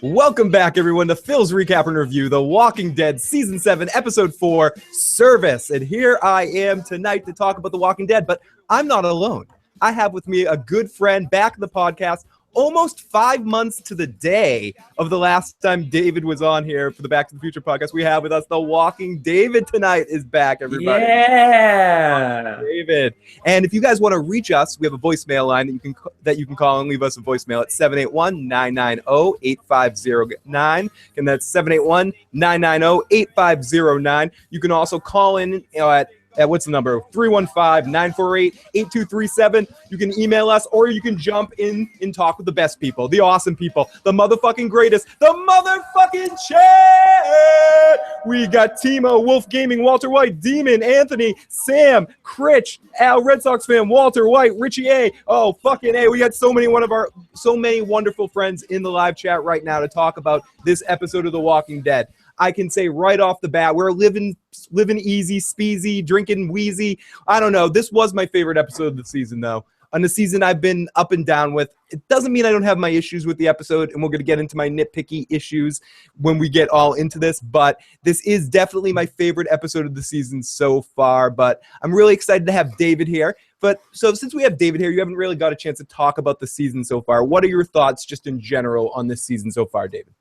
Welcome back, everyone, to Phil's Recap and Review, The Walking Dead Season 7, Episode 4, Service. And here I am tonight to talk about The Walking Dead, but I'm not alone. I have with me a good friend back in the podcast, almost 5 months to the day of the last time David was on here for the Back to the Future podcast. We have with us The Walking David tonight is back, everybody. Yeah, David. And if you guys want to reach us, we have a voicemail line that you can call and leave us a voicemail at 781-990-8509. And that's 781-990-8509. You can also call in at what's the number? 315-948-8237. You can email us, or you can jump in and talk with the best people, the awesome people, the motherfucking greatest, the motherfucking chat. We got Timo, Wolf Gaming, Walter White, Demon, Anthony, Sam, Critch, Al, Red Sox fan, Walter White, Richie A. Oh, fucking A. We got so many wonderful friends in the live chat right now to talk about this episode of The Walking Dead. I can say right off the bat, we're living easy, speezy, drinking wheezy. I don't know. This was my favorite episode of the season, though. On the season I've been up and down with. It doesn't mean I don't have my issues with the episode, and we're going to get into my nitpicky issues when we get all into this, but this is definitely my favorite episode of the season so far, but I'm really excited to have David here. But so since we have David here, you haven't really got a chance to talk about the season so far. What are your thoughts just in general on this season so far, David?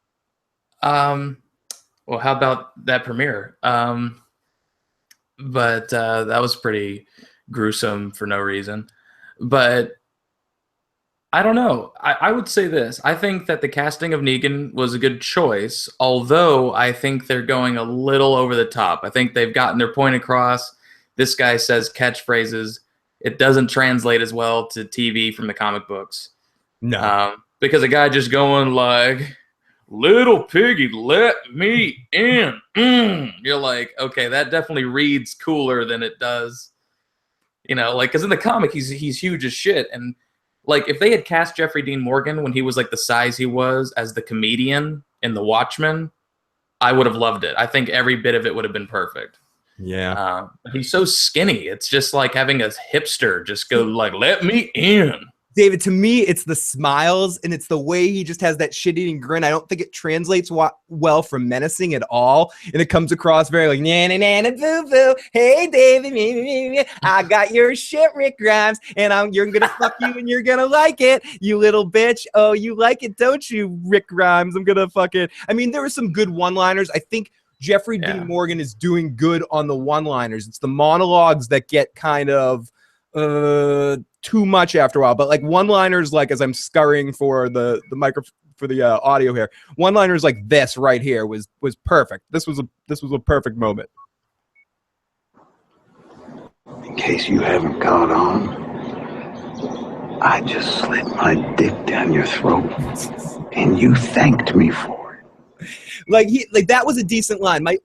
Well, how about that premiere? But that was pretty gruesome for no reason. But I don't know. I would say this. I think that the casting of Negan was a good choice, although I think they're going a little over the top. I think they've gotten their point across. This guy says catchphrases. It doesn't translate as well to TV from the comic books. No. Because a guy just going like, "Little piggy, let me in." You're like, okay, that definitely reads cooler than it does. You know, like, because in the comic, he's huge as shit. And, like, if they had cast Jeffrey Dean Morgan when he was, like, the size he was as the comedian in The Watchmen, I would have loved it. I think every bit of it would have been perfect. Yeah. He's so skinny. It's just like having a hipster just go, like, "Let me in." David, to me, it's the smiles and it's the way he just has that shit-eating grin. I don't think it translates well from menacing at all. And it comes across very like, na-na-na-na-boo-boo. Hey, David, me. I got your shit, Rick Grimes, and you're going to fuck you and you're going to like it, you little bitch. Oh, you like it, don't you, Rick Grimes? I'm going to fuck it. I mean, there were some good one-liners. I think Jeffrey Dean Morgan is doing good on the one-liners. It's the monologues that get kind of too much after a while, but like one-liners, like as I'm scurrying for the audio here, one-liners like this right here was perfect. This was a perfect moment. In case you haven't caught on, I just slid my dick down your throat, and you thanked me for it. Like that was a decent line. My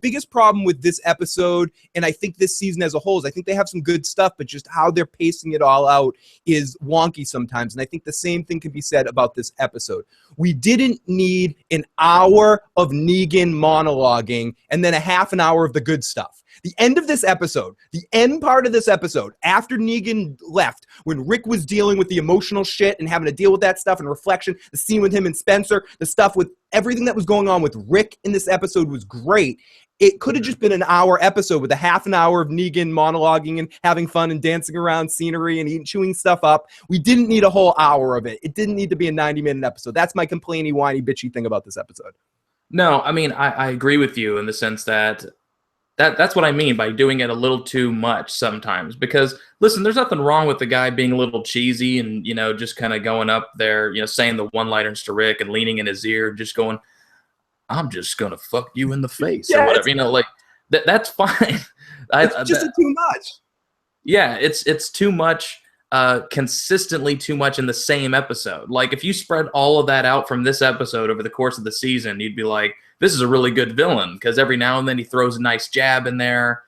biggest problem with this episode, and I think this season as a whole, is I think they have some good stuff, but just how they're pacing it all out is wonky sometimes. And I think the same thing can be said about this episode. We didn't need an hour of Negan monologuing and then a half an hour of the good stuff. The end of this episode, the end part of this episode, after Negan left, when Rick was dealing with the emotional shit and having to deal with that stuff and reflection, the scene with him and Spencer, the stuff with everything that was going on with Rick in this episode was great. It could have just been an hour episode with a half an hour of Negan monologuing and having fun and dancing around scenery and chewing stuff up. We didn't need a whole hour of it. It didn't need to be a 90-minute episode. That's my complainy, whiny, bitchy thing about this episode. No, I mean, I agree with you in the sense that that's what I mean by doing it a little too much sometimes. Because, listen, there's nothing wrong with the guy being a little cheesy and, you know, just kind of going up there, you know, saying the one-liners to Rick and leaning in his ear, just going, "I'm just going to fuck you in the face," or whatever. You know, like, that's fine. It's just too much. Yeah, it's too much, consistently too much in the same episode. Like, if you spread all of that out from this episode over the course of the season, you'd be like, this is a really good villain, because every now and then he throws a nice jab in there.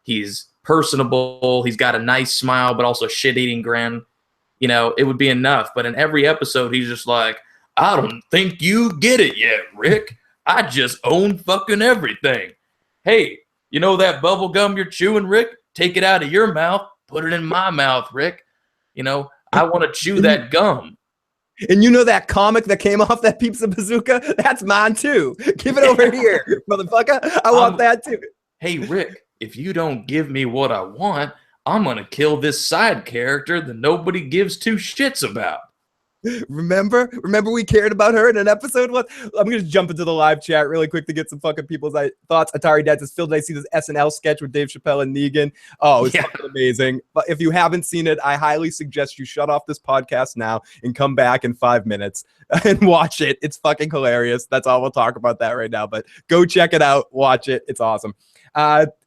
He's personable. He's got a nice smile, but also shit-eating grin. You know, it would be enough. But in every episode, he's just like, "I don't think you get it yet, Rick. I just own fucking everything. Hey, you know that bubble gum you're chewing, Rick? Take it out of your mouth. Put it in my mouth, Rick. You know, I want to chew that gum." And you know that comic that came off that Peeps a Bazooka? That's mine too. Give it over here, motherfucker. I want that too. Hey, Rick, if you don't give me what I want, I'm going to kill this side character that nobody gives two shits about. Remember we cared about her in an episode? I'm going to jump into the live chat really quick to get some fucking people's thoughts. Atari Dad says, Phil, did I see this SNL sketch with Dave Chappelle and Negan? Oh, it's fucking amazing. But if you haven't seen it, I highly suggest you shut off this podcast now and come back in 5 minutes and watch it. It's fucking hilarious. That's all we'll talk about that right now. But go check it out. Watch it. It's awesome.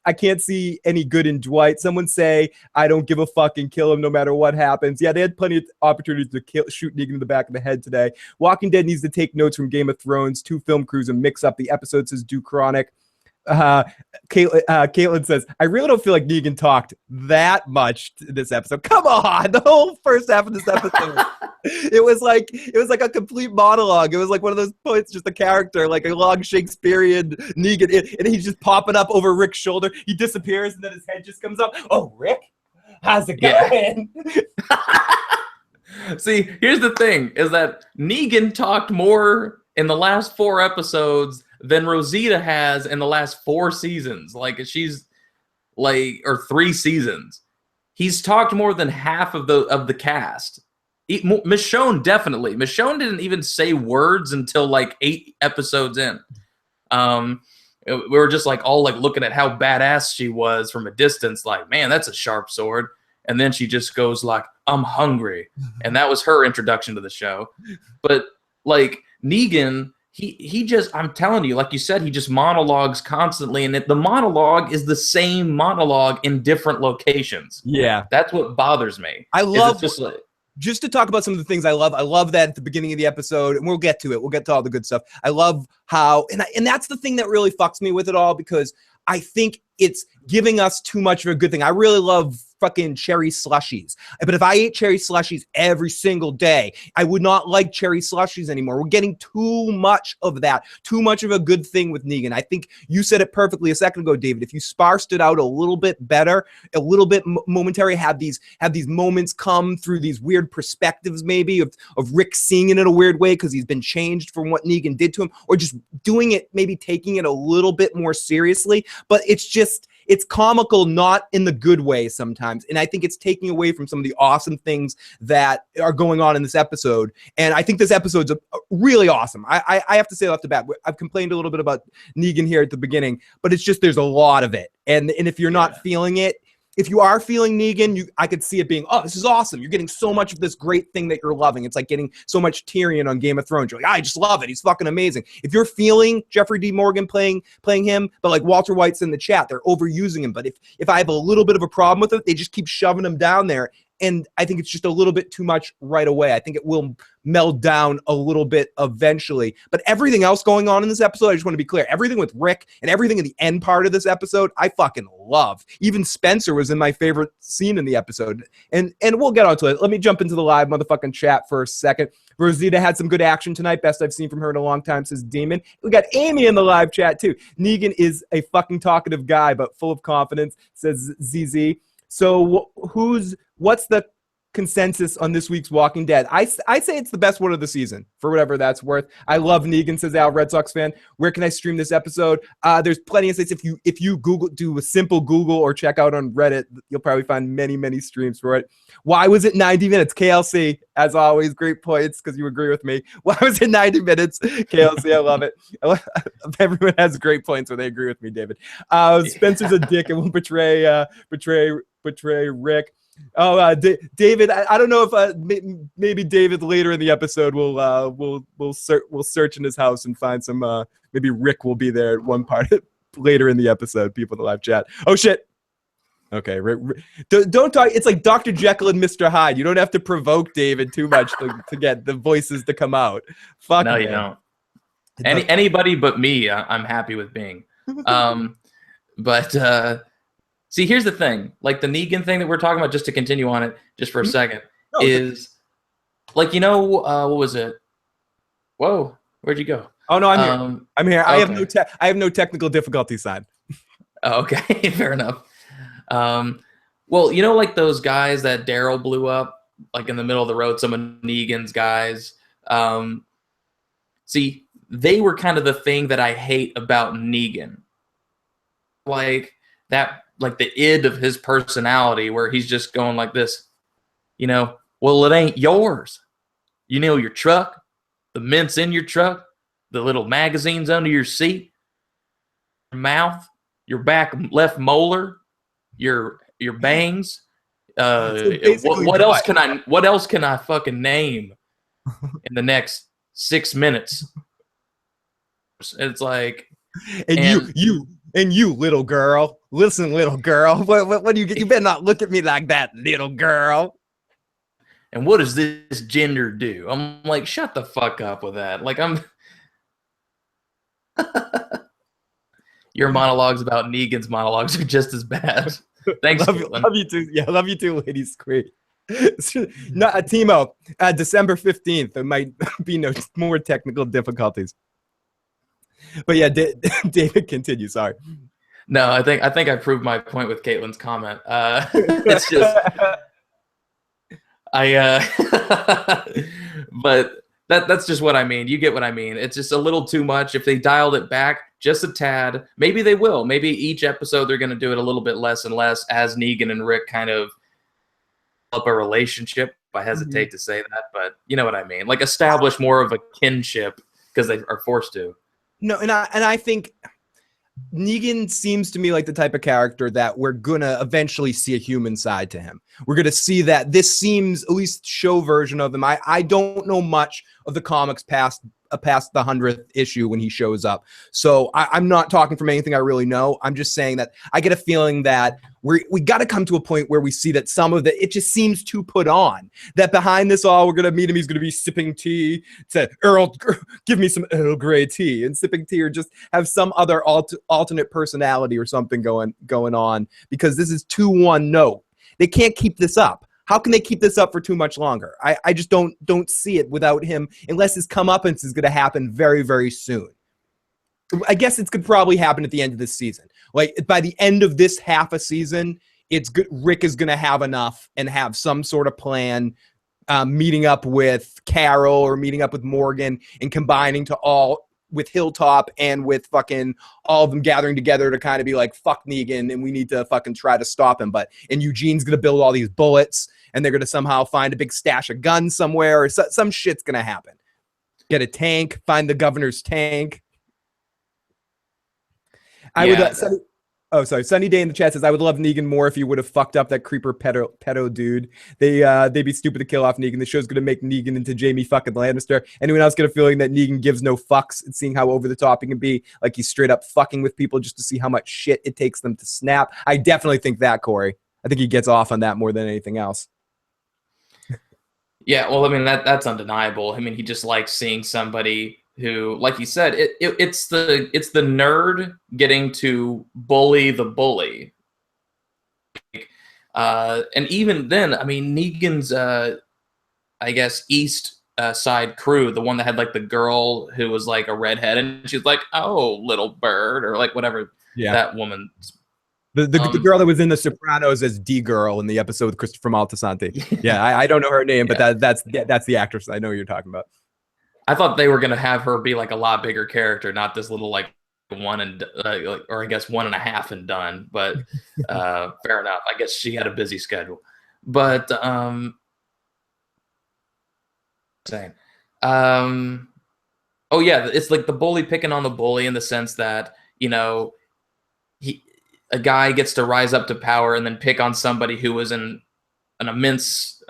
I can't see any good in Dwight. Someone say, I don't give a fuck and kill him no matter what happens. Yeah, they had plenty of opportunities to shoot Negan in the back of the head today. Walking Dead needs to take notes from Game of Thrones, 2 film crews, and mix up the episodes, says Do Chronic. Caitlin says, I really don't feel like Negan talked that much this episode. Come on, the whole first half of this episode. It was like a complete monologue. It was like one of those points, just a character, like a long Shakespearean Negan, and he's just popping up over Rick's shoulder. He disappears, and then his head just comes up. Oh, Rick, how's it going? See, here's the thing: is that Negan talked more in the last 4 episodes than Rosita has in the last 4 seasons. Like she's like, or 3 seasons. He's talked more than half of the cast. Michonne definitely. Michonne didn't even say words until like 8 episodes in. We were just like all like looking at how badass she was from a distance. Like, man, that's a sharp sword. And then she just goes like, I'm hungry. And that was her introduction to the show. But like Negan, he just, I'm telling you, like you said, he just monologues constantly. And the monologue is the same monologue in different locations. Yeah. That's what bothers me. I love just to talk about some of the things I love that at the beginning of the episode, and we'll get to it. We'll get to all the good stuff. I love how, and that's the thing that really fucks me with it all, because I think it's giving us too much of a good thing. I really love fucking cherry slushies. But if I ate cherry slushies every single day, I would not like cherry slushies anymore. We're getting too much of that, too much of a good thing with Negan. I think you said it perfectly a second ago, David. If you sparsed it out a little bit better, a little bit momentary, have these moments come through these weird perspectives maybe of Rick seeing it in a weird way because he's been changed from what Negan did to him, or just doing it, maybe taking it a little bit more seriously. But it's comical, not in the good way sometimes. And I think it's taking away from some of the awesome things that are going on in this episode. And I think this episode's really awesome. I have to say off the bat, I've complained a little bit about Negan here at the beginning, but it's just there's a lot of it. And if you're not feeling it, if you are feeling Negan, I could see it being, oh, this is awesome. You're getting so much of this great thing that you're loving. It's like getting so much Tyrion on Game of Thrones. You're like, I just love it. He's fucking amazing. If you're feeling Jeffrey D. Morgan playing him, but like Walter White's in the chat, they're overusing him. But if I have a little bit of a problem with it, they just keep shoving him down there. And I think it's just a little bit too much right away. I think it will meld down a little bit eventually. But everything else going on in this episode, I just want to be clear. Everything with Rick and everything in the end part of this episode, I fucking love. Even Spencer was in my favorite scene in the episode. And we'll get onto it. Let me jump into the live motherfucking chat for a second. Rosita had some good action tonight. Best I've seen from her in a long time, says Demon. We got Amy in the live chat too. Negan is a fucking talkative guy, but full of confidence, says ZZ. So what's the consensus on this week's Walking Dead? I say it's the best one of the season, for whatever that's worth. I love Negan, says Al, Red Sox fan. Where can I stream this episode? There's plenty of sites. If you do a simple Google or check out on Reddit, you'll probably find many streams for it. Why was it 90 minutes? KLC, as always, great points because you agree with me. Why was it 90 minutes? KLC, I love it. Everyone has great points when they agree with me, David. Spencer's a dick and will betray Rick. Oh, David, I don't know if maybe David later in the episode will search in his house and find some maybe Rick will be there at one part later in the episode. People in the live chat. Oh shit. Okay, don't talk. It's like Dr. Jekyll and Mr. Hyde. You don't have to provoke David too much to get the voices to come out. Fuck. No, you don't. Anybody but me, I'm happy with being. But. See, here's the thing. Like the Negan thing that we're talking about, just to continue on it just for a second, is like, what was it? Whoa, where'd you go? Oh, no, I'm here. I'm here. Okay. I have no technical difficulty side. Okay, fair enough. Well, like those guys that Daryl blew up, like in the middle of the road, some of Negan's guys, See, they were kind of the thing that I hate about Negan. Like the id of his personality, where he's just going like this, well, it ain't yours. Your truck, the mints in your truck, the little magazines under your seat, your mouth, your back left molar, your bangs. What else can I fucking name in the next 6 minutes? It's like, and you little girl, listen, little girl, what do you get? You better not look at me like that, little girl. And what does this gender do? I'm like, shut the fuck up with that. Like, your monologues about Negan's monologues are just as bad. Thanks. Love you too. Yeah, love you too, ladies. Great. Not Timo. December 15th. There might be no more technical difficulties. But yeah, David, continue. Sorry. No, I think I proved my point with Caitlin's comment. It's just but that's just what I mean. You get what I mean. It's just a little too much. If they dialed it back just a tad, maybe they will. Maybe each episode they're going to do it a little bit less and less as Negan and Rick kind of up a relationship. I hesitate to say that, but you know what I mean. Like establish more of a kinship because they are forced to. No, and I think Negan seems to me like the type of character that we're gonna eventually see a human side to him. We're gonna see that this seems, at least show version of him. I don't know much of the comics past the 100th issue when he shows up. So I'm not talking from anything I really know. I'm just saying that I get a feeling that we got to come to a point where we see that some of it just seems too put on. That behind this all, we're going to meet him. He's going to be sipping tea. Say, Earl, give me some Earl Grey tea, and sipping tea, or just have some other alternate personality or something going on, because this is too one note. They can't keep this up. How can they keep this up for too much longer? I just don't see it without him, unless his comeuppance is going to happen very, very soon. I guess it could probably happen at the end of this season. Like by the end of this half a season, it's good. Rick is going to have enough and have some sort of plan, meeting up with Carol or meeting up with Morgan and combining to all with Hilltop and with fucking all of them gathering together to kind of be like, fuck Negan, and we need to fucking try to stop him. And Eugene's going to build all these bullets, and they're going to somehow find a big stash of guns somewhere, or some shit's going to happen. Get a tank, find the governor's tank. Sunny Day in the chat says, I would love Negan more if he would have fucked up that creeper pedo dude. They'd be stupid to kill off Negan. The show's going to make Negan into Jamie fucking Lannister. Anyone else get a feeling that Negan gives no fucks and seeing how over the top he can be? Like he's straight up fucking with people just to see how much shit it takes them to snap. I definitely think that, Corey. I think he gets off on that more than anything else. Yeah, well, I mean, that's undeniable. I mean, he just likes seeing somebody who, like you said, it's the nerd getting to bully the bully. And even then, I mean, Negan's, I guess, East Side crew, the one that had like the girl who was like a redhead, and she's like, "Oh, little bird," or like whatever that woman's. The girl that was in The Sopranos as D-Girl in the episode with Christopher Moltisanti. Yeah, I don't know her name, but that's the actress. I know who you're talking about. I thought they were going to have her be like a lot bigger character, not this little like one and or I guess 1.5 and done. But fair enough. I guess she had a busy schedule. But oh yeah, it's like the bully picking on the bully in the sense that, you know, a guy gets to rise up to power and then pick on somebody who was in an immense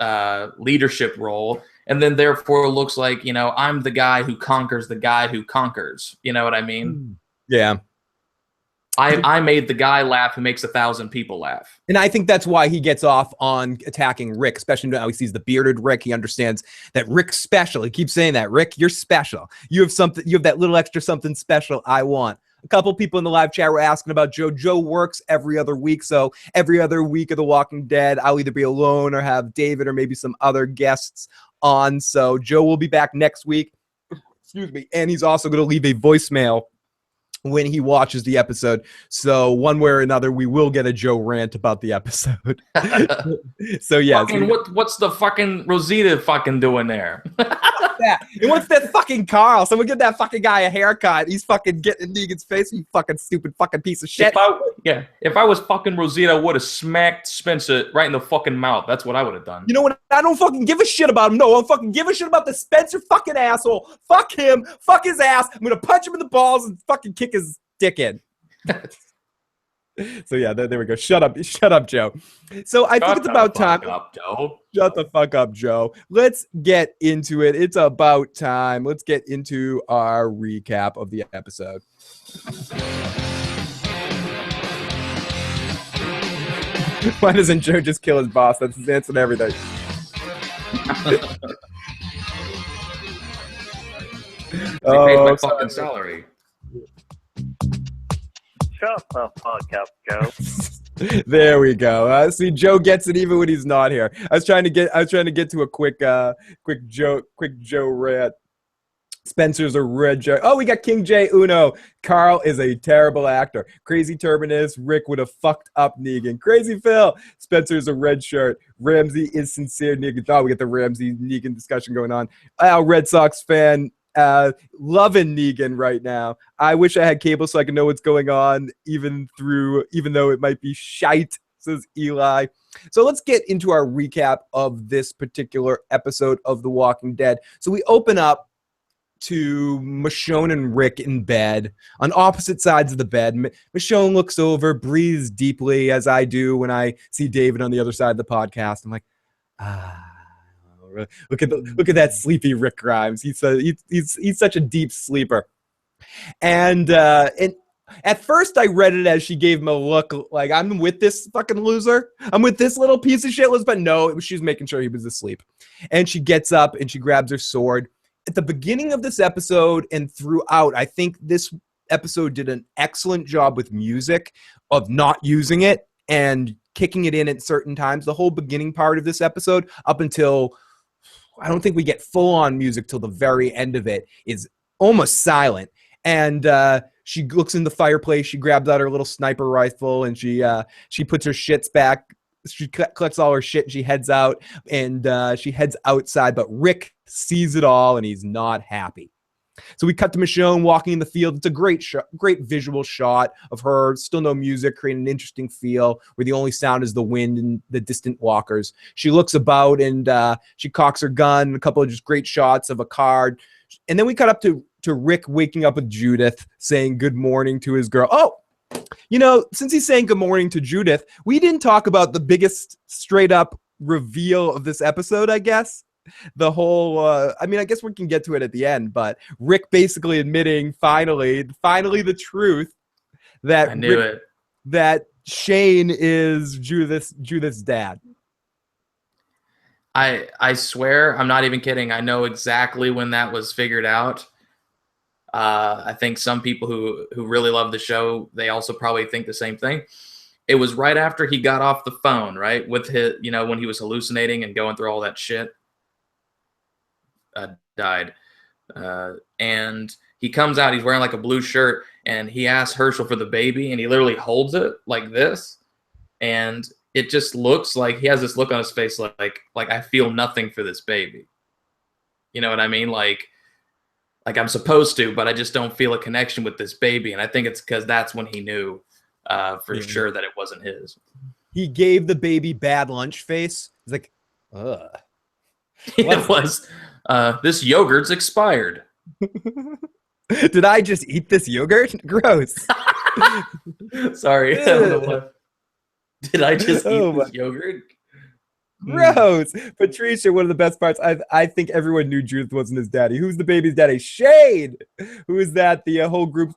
leadership role. And then therefore looks like, you know, I'm the guy who conquers the guy who conquers. You know what I mean? Yeah. I made the guy laugh who makes 1,000 people laugh. And I think that's why he gets off on attacking Rick, especially now he sees the bearded Rick. He understands that Rick's special. He keeps saying that, Rick, you're special. You have something, you have that little extra something special I want. A couple people in the live chat were asking about Joe. Joe works every other week. So every other week of The Walking Dead, I'll either be alone or have David or maybe some other guests on. So Joe will be back next week. Excuse me. And he's also going to leave a voicemail when he watches the episode. So one way or another, we will get a Joe rant about the episode. So yeah. What's the fucking Rosita fucking doing there? that? And what's that fucking Carl? Someone give that fucking guy a haircut. He's fucking getting in Negan's face, you fucking stupid fucking piece of shit. If I was fucking Rosita, I would have smacked Spencer right in the fucking mouth. That's what I would have done. You know what? I don't fucking give a shit about him. No, I don't fucking give a shit about the Spencer fucking asshole. Fuck him. Fuck his ass. I'm gonna punch him in the balls and fucking kick his dick in. So yeah, there we go. Shut up, Joe. So I think it's about time. Shut the fuck up, Joe. Let's get into it. It's about time. Let's get into our recap of the episode. Why doesn't Joe just kill his boss? That's his answer to everything. They paid my fucking salary. Shut the fuck up, Joe. There we go. See, Joe gets it even when he's not here. I was trying to get to a quick Joe rant. Spencer's a red Joe. Oh, we got King J Uno. Carl is a terrible actor. Crazy Terminus. Rick would have fucked up Negan. Crazy Phil. Spencer's a red shirt. Ramsey is sincere Negan. Oh, we get the Ramsey Negan discussion going on. Red Sox fan. Loving Negan right now. I wish I had cable so I could know what's going on, even though it might be shite, says Eli. So let's get into our recap of this particular episode of The Walking Dead. So we open up to Michonne and Rick in bed on opposite sides of the bed. Michonne looks over, breathes deeply, as I do when I see David on the other side of the podcast. I'm like, look at that sleepy Rick Grimes. He's such a deep sleeper. And at first I read it as she gave him a look like, I'm with this fucking loser. I'm with this little piece of shit. But no, she was making sure he was asleep. And she gets up and she grabs her sword. At the beginning of this episode and throughout, I think this episode did an excellent job with music of not using it and kicking it in at certain times. The whole beginning part of this episode up until I don't think we get full-on music till the very end of it is almost silent. And she looks in the fireplace. She grabs out her little sniper rifle and she puts her shits back. She collects all her shit and she heads out. And she heads outside. But Rick sees it all and he's not happy. So we cut to Michonne walking in the field. It's a great visual shot of her. Still no music, creating an interesting feel where the only sound is the wind and the distant walkers. She looks about and she cocks her gun. A couple of just great shots of a car. And then we cut up to Rick waking up with Judith, saying good morning to his girl. Oh, since he's saying good morning to Judith, we didn't talk about the biggest straight up reveal of this episode, I guess. The whole, I guess we can get to it at the end, but Rick basically admitting finally the truth that I knew it. That Shane is Judith's dad. I swear, I'm not even kidding. I know exactly when that was figured out. I think some people who really love the show, they also probably think the same thing. It was right after he got off the phone, right? With his, when he was hallucinating and going through all that shit. Died. And he comes out, he's wearing like a blue shirt, and he asks Herschel for the baby, and he literally holds it like this. And it just looks like he has this look on his face like I feel nothing for this baby. You know what I mean? Like I'm supposed to, but I just don't feel a connection with this baby. And I think it's because that's when he knew for sure that it wasn't his. He gave the baby bad lunch face. He's like, ugh. It was, this yogurt's expired. Did I just eat this yogurt? Gross. Sorry. I don't know what. Did I just eat this yogurt? Gross. Patricia, one of the best parts. I think everyone knew Judith wasn't his daddy. Who's the baby's daddy? Shade. Who is that? The whole group.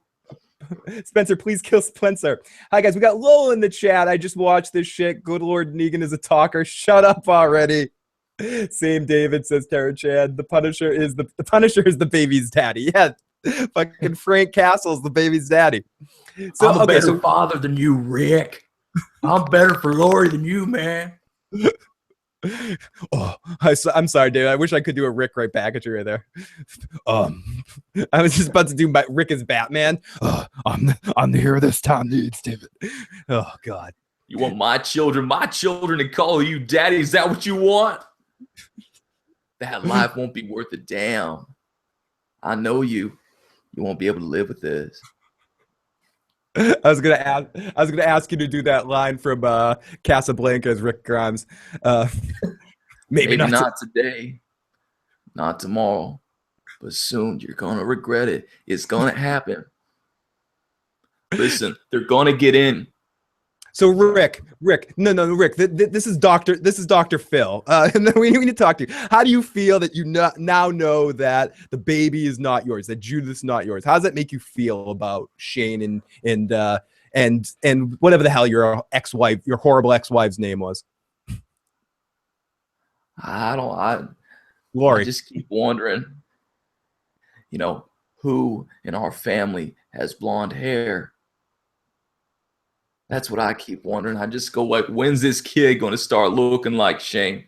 Spencer, please kill Spencer. Hi, guys. We got Lowell in the chat. I just watched this shit. Good Lord, Negan is a talker. Shut up already. Same David, says Tara Chad. The Punisher is the baby's daddy. Yeah. Fucking Frank Castle's the baby's daddy. So, I'm a better father than you, Rick. I'm better for Lori than you, man. Oh, I'm sorry, David. I wish I could do a Rick right back at you right there. I was just about to do Rick as Batman. I'm the hero this time, needs David. Oh God. You want my children to call you daddy? Is that what you want? that life won't be worth a damn. I know you won't be able to live with this. I was gonna ask you to do that line from Casablanca as Rick Grimes. Maybe not today, not tomorrow, but soon you're gonna regret it. It's gonna happen. Listen, they're gonna get in. So Rick, no, Rick. This is Dr. Phil, and then we need to talk to you. How do you feel that you now know that the baby is not yours, that Judith's not yours? How does that make you feel about Shane and whatever the hell your ex-wife, your horrible ex-wife's name was? Lori. I just keep wondering, who in our family has blonde hair? That's what I keep wondering. I just go like, when's this kid going to start looking like Shane?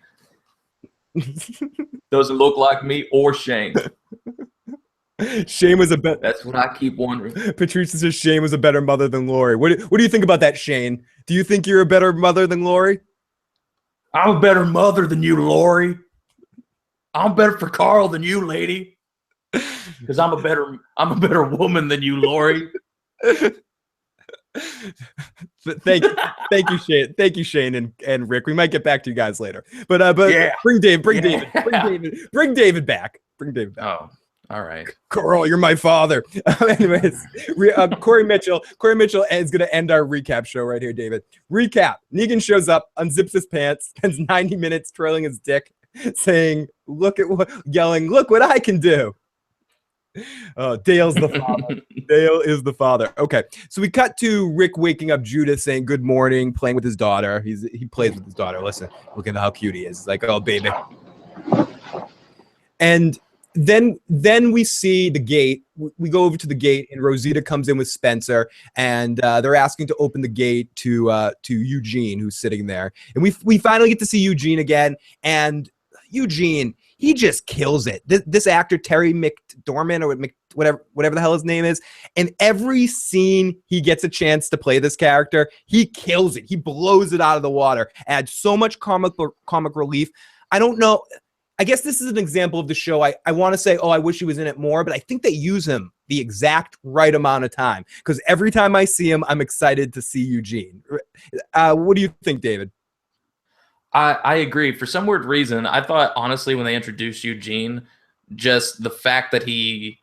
Doesn't look like me or Shane. Shane was a better. That's what I keep wondering. Patricia says Shane was a better mother than Lori. What do you think about that, Shane? Do you think you're a better mother than Lori? I'm a better mother than you, Lori. I'm better for Carl than you, lady. Because I'm a better woman than you, Lori. Thank you, Shane. Thank you, Shane and Rick. We might get back to you guys later. But yeah. Bring David back. Bring David back. Oh, all right. Carl, you're my father. Anyways, Corey Mitchell is going to end our recap show right here, David. Recap. Negan shows up, unzips his pants, spends 90 minutes trailing his dick, saying, yelling, look what I can do. Oh, Dale's the father. Dale is the father. Okay, so we cut to Rick waking up Judith, saying good morning, playing with his daughter. He plays with his daughter. Listen, look at how cute he is. He's like, oh, baby. And then we see the gate. We go over to the gate, and Rosita comes in with Spencer, and they're asking to open the gate to Eugene, who's sitting there. And we finally get to see Eugene again, and Eugene, he just kills it. This actor, Terry McDormand, or whatever the hell his name is, in every scene he gets a chance to play this character, he kills it. He blows it out of the water. Adds so much comic relief. I don't know. I guess this is an example of the show. I want to say, I wish he was in it more, but I think they use him the exact right amount of time, because every time I see him, I'm excited to see Eugene. What do you think, David? I agree. For some weird reason, I thought, honestly, when they introduced Eugene, just the fact that he,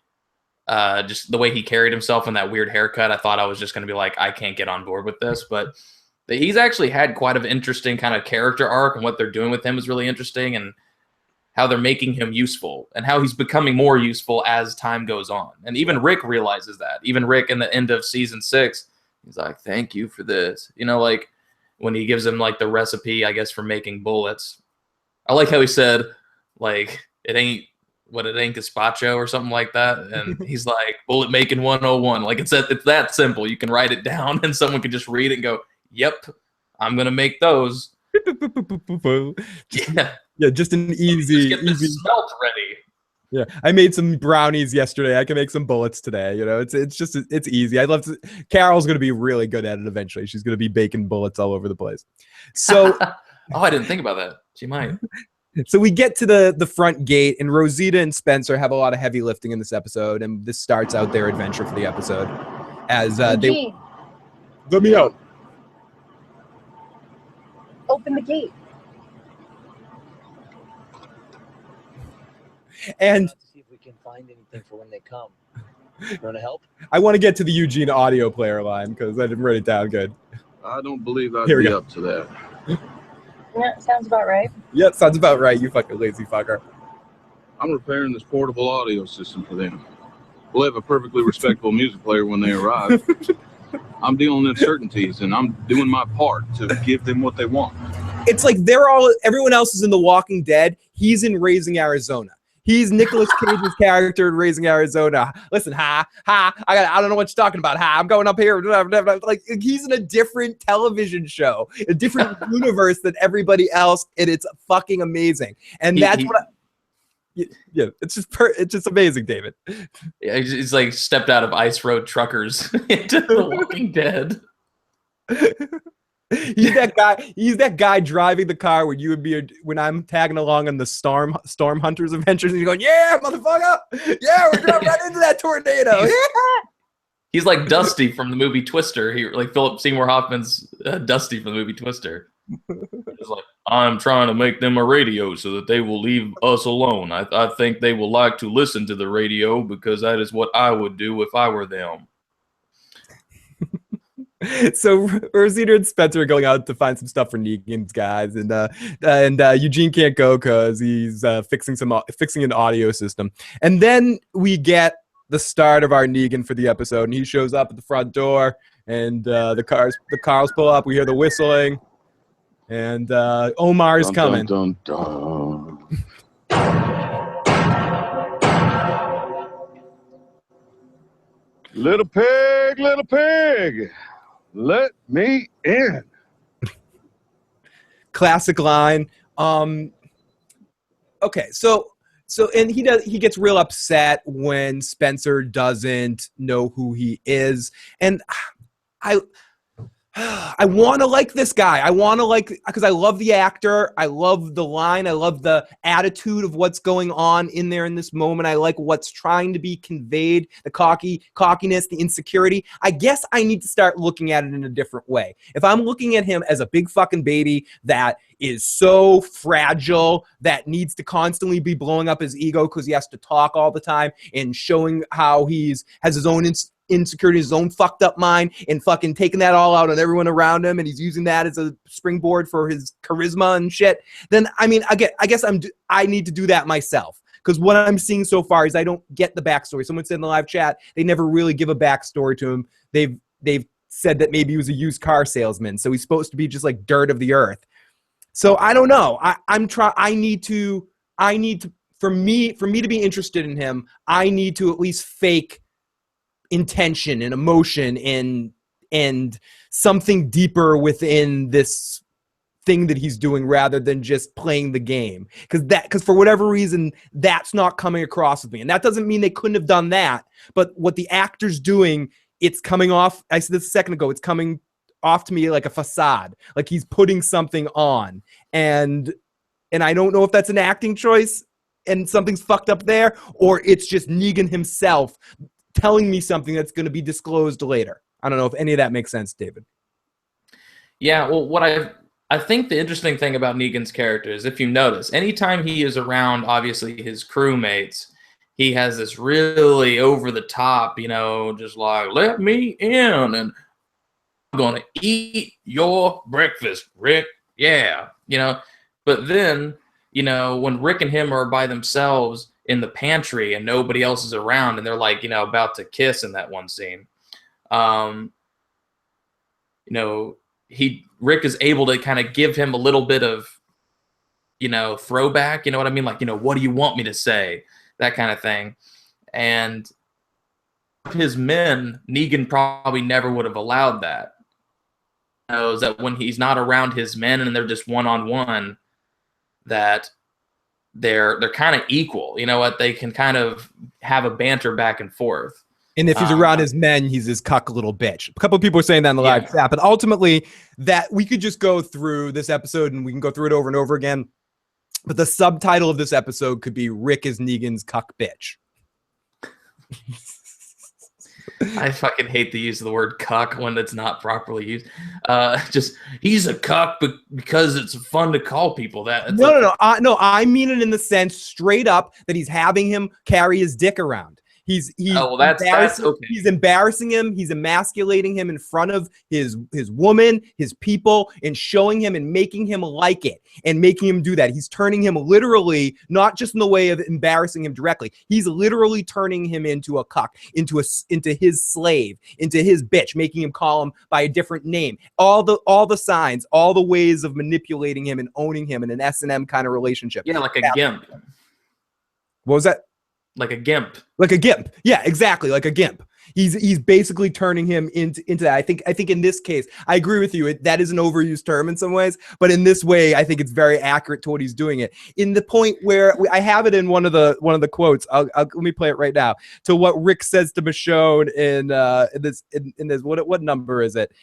just the way he carried himself and that weird haircut, I thought I was just going to be like, I can't get on board with this. But he's actually had quite an interesting kind of character arc, and what they're doing with him is really interesting, and how they're making him useful and how he's becoming more useful as time goes on. And even Rick realizes that. Even Rick in the end of season 6, he's like, thank you for this. Like, when he gives him like the recipe, I guess, for making bullets. I like how he said, like, it ain't gazpacho or something like that. And he's like, bullet making 101. Like, it's that simple. You can write it down and someone can just read it and go, yep, I'm going to make those. Yeah, just an easy. Just get the smelt ready. Yeah, I made some brownies yesterday. I can make some bullets today. It's easy. I'd love to. Carol's going to be really good at it eventually. She's going to be baking bullets all over the place. So, I didn't think about that. She might. So we get to the front gate, and Rosita and Spencer have a lot of heavy lifting in this episode, and this starts out their adventure for the episode. As they let me out. Open the gate. And see if we can find anything for when they come. You want to help? I want to get to the Eugene audio player line because I didn't write it down good. I don't believe I'd be up to that. Yeah, sounds about right. Yeah, sounds about right, you fucking lazy fucker. I'm repairing this portable audio system for them. We'll have a perfectly respectable music player when they arrive. I'm dealing with uncertainties, and I'm doing my part to give them what they want. It's like everyone else is in The Walking Dead. He's in Raising Arizona. He's Nicolas Cage's character in Raising Arizona. Listen, I don't know what you're talking about. I'm going up here. Like, he's in a different television show, a different universe than everybody else, and it's fucking amazing. And yeah, it's just amazing, David. Yeah, he's like stepped out of Ice Road Truckers into The Walking Dead. He's that guy. He's that guy driving the car when you would be when I'm tagging along on the Storm Hunters adventures, and you're going, "Yeah, motherfucker! Yeah, we're driving right into that tornado." He's like Dusty from the movie Twister. He like Philip Seymour Hoffman's Dusty from the movie Twister. It's like, I'm trying to make them a radio so that they will leave us alone. I think they will like to listen to the radio because that is what I would do if I were them. So Rosita and Spencer are going out to find some stuff for Negan's guys, and Eugene can't go because he's fixing an audio system. And then we get the start of our Negan for the episode, and he shows up at the front door, and the cars pull up. We hear the whistling, and Omar's coming. Dun, dun, dun. Little pig, let me in. Classic line. Okay, so and he gets real upset when Spencer doesn't know who he is, and I want to like this guy. I want to like, because I love the actor. I love the line. I love the attitude of what's going on in there in this moment. I like what's trying to be conveyed, the cockiness, the insecurity. I guess I need to start looking at it in a different way. If I'm looking at him as a big fucking baby that is so fragile, that needs to constantly be blowing up his ego because he has to talk all the time and showing how has his own insecurity, his own fucked up mind, and fucking taking that all out on everyone around him, and he's using that as a springboard for his charisma and shit, then I mean, I guess I need to do that myself, because what I'm seeing so far is I don't get the backstory. Someone said in the live chat they never really give a backstory to him. They've said that maybe he was a used car salesman, so he's supposed to be just like dirt of the earth. So I don't know. I need to for me to be interested in him, I need to at least fake intention and emotion and something deeper within this thing that he's doing, rather than just playing the game, because for whatever reason that's not coming across with me. And that doesn't mean they couldn't have done that, but what the actor's doing, it's coming off, I said this a second ago, it's coming off to me like a facade, like he's putting something on, and I don't know if that's an acting choice and something's fucked up there, or it's just Negan himself telling me something that's going to be disclosed later. I don't know if any of that makes sense, David. Yeah, well, what I think the interesting thing about Negan's character is, if you notice, anytime he is around, obviously, his crewmates, he has this really over-the-top, just like, let me in, and I'm going to eat your breakfast, Rick. Yeah, But then, when Rick and him are by themselves in the pantry and nobody else is around, and they're like, about to kiss in that one scene, Rick is able to kind of give him a little bit of, throwback, you know what I mean? Like, what do you want me to say? That kind of thing. And his men, Negan probably never would have allowed that. Knows that when he's not around his men and they're just one-on-one, that they're kind of equal. You know what? They can kind of have a banter back and forth. And if he's around his men, he's his cuck little bitch. A couple of people are saying that in the live chat, but ultimately that we could just go through this episode and we can go through it over and over again. But the subtitle of this episode could be Rick is Negan's cuck bitch. I fucking hate the use of the word cuck when it's not properly used. He's a cuck because it's fun to call people that. No. I mean it in the sense straight up that he's having him carry his dick around. That's okay. He's embarrassing him. He's emasculating him in front of his woman, his people, and showing him and making him like it and making him do that. He's turning him literally, not just in the way of embarrassing him directly. He's literally turning him into a cuck, into his slave, into his bitch, making him call him by a different name. All the signs, all the ways of manipulating him and owning him in an S&M kind of relationship. Yeah, like a gimp. What was that? Like a gimp. Like a gimp. Yeah, exactly. Like a gimp. He's basically turning him into that. I think in this case, I agree with you. That is an overused term in some ways, but in this way, I think it's very accurate to what he's doing it. In the point where I have it in one of the quotes. Let me play it right now. To what Rick says to Michonne in this. What number is it?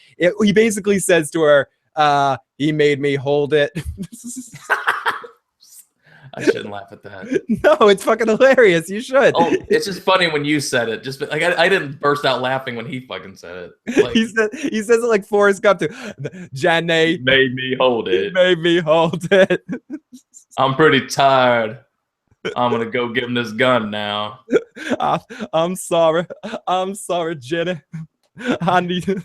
He basically says to her, He made me hold it. I shouldn't laugh at that. No, it's fucking hilarious. You should. Oh, it's just funny when you said it. Just like I didn't burst out laughing when he fucking said it. Like, he says it like Forrest Gump too. Jenny made me hold it. Made me hold it. I'm pretty tired. I'm gonna go give him this gun now. I'm sorry. I'm sorry, Jenny. I need.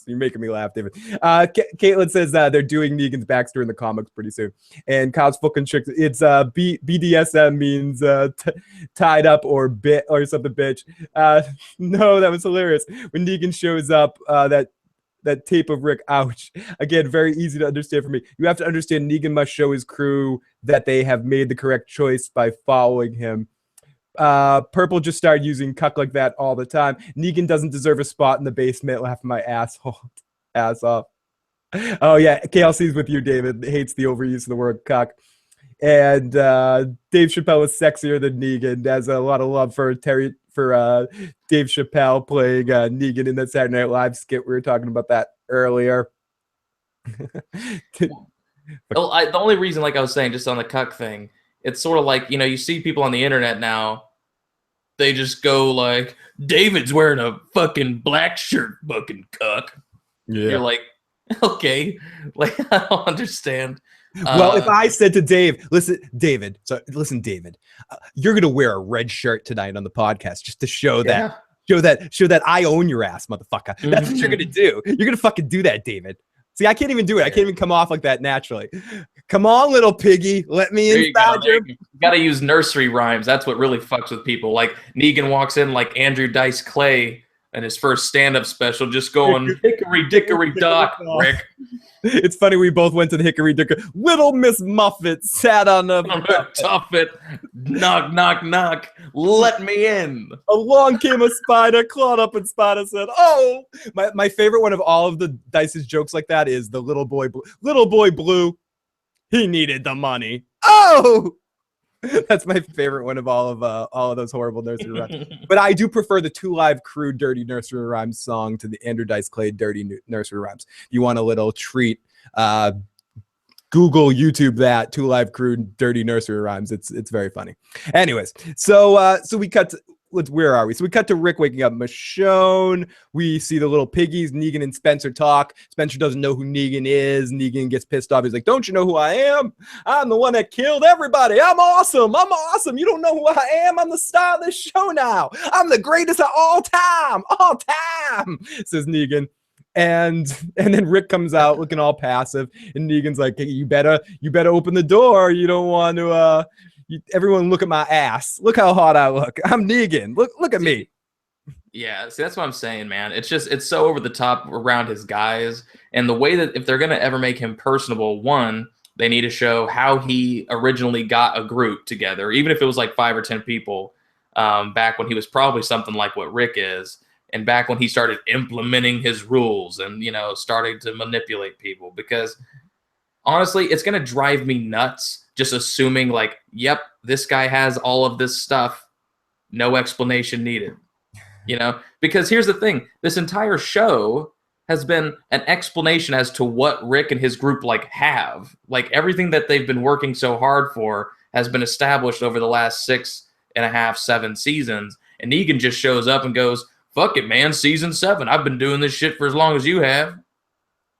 You're making me laugh, David. Caitlin says they're doing Negan's backstory in the comics pretty soon. And Kyle's fucking trick. It's BDSM means tied up or bit or something, bitch. No, that was hilarious. When Negan shows up, that tape of Rick, ouch. Again, very easy to understand for me. You have to understand Negan must show his crew that they have made the correct choice by following him. Purple just started using cuck like that all the time. Negan doesn't deserve a spot in the basement. Laughing my ass off. Oh yeah, KLC's with you, David. Hates the overuse of the word cuck. And Dave Chappelle is sexier than Negan. Has a lot of love for Dave Chappelle playing Negan in that Saturday Night Live skit. We were talking about that earlier. Well, the only reason, like I was saying, just on the cuck thing, it's sort of like, you see people on the internet now, they just go like, David's wearing a fucking black shirt, fucking cuck. Yeah. You're like, okay, like, I don't understand. Well, if I said to Dave, listen, David, you're going to wear a red shirt tonight on the podcast just to show that I own your ass, motherfucker. That's what you're going to do. You're going to fucking do that, David. See, I can't even do it. I can't even come off like that naturally. Come on, little piggy. Let me inside your... You got to use nursery rhymes. That's what really fucks with people. Like, Negan walks in like Andrew Dice Clay in his first stand-up special, just going, hickory dickory dock, Rick. It's funny, we both went to the hickory dickory. Little Miss Muffet sat on the... Tuffet. Knock, knock, knock. Let me in. Along came a spider, clawed up, and Spider said, oh! My favorite one of all of the Dice's jokes like that is the little boy Blue. He needed the money. Oh! That's my favorite one of all of those horrible nursery rhymes. But I do prefer the Two Live Crew Dirty Nursery Rhymes song to the Andrew Dice Clay Dirty Nursery Rhymes. If you want a little treat, Google, YouTube that Two Live Crew Dirty Nursery Rhymes. It's very funny. Anyways, so we cut to, where are we? So we cut to Rick waking up Michonne. We see the little piggies, Negan and Spencer talk. Spencer doesn't know who Negan is. Negan gets pissed off. He's like, don't you know who I am? I'm the one that killed everybody. I'm awesome. You don't know who I am. I'm the star of this show now. I'm the greatest of all time, says Negan. And then Rick comes out looking all passive, and Negan's like, hey, you better open the door. You don't want to everyone look at my ass. Look how hot I look. I'm Negan. Look at me. Yeah, see, that's what I'm saying, man. It's so over the top around his guys. And the way that if they're going to ever make him personable, one, they need to show how he originally got a group together, even if it was like 5 or 10 people, back when he was probably something like what Rick is, and back when he started implementing his rules and, starting to manipulate people. Because honestly, it's going to drive me nuts just assuming like, yep, this guy has all of this stuff. No explanation needed. Because here's the thing. This entire show has been an explanation as to what Rick and his group have. Like everything that they've been working so hard for has been established over the last 6.5, 7 seasons. And Negan just shows up and goes, fuck it, man, season 7. I've been doing this shit for as long as you have.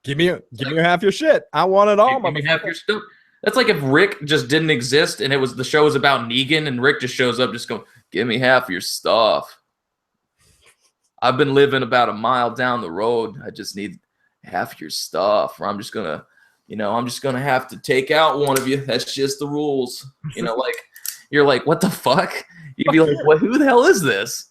Give me half your shit. I want it all. Give me half your stuff. That's like if Rick just didn't exist and the show was about Negan and Rick just shows up just going, give me half your stuff. I've been living about a mile down the road. I just need half your stuff, or I'm just gonna have to take out one of you. That's just the rules. You're like, what the fuck? You'd be like, what? Who the hell is this?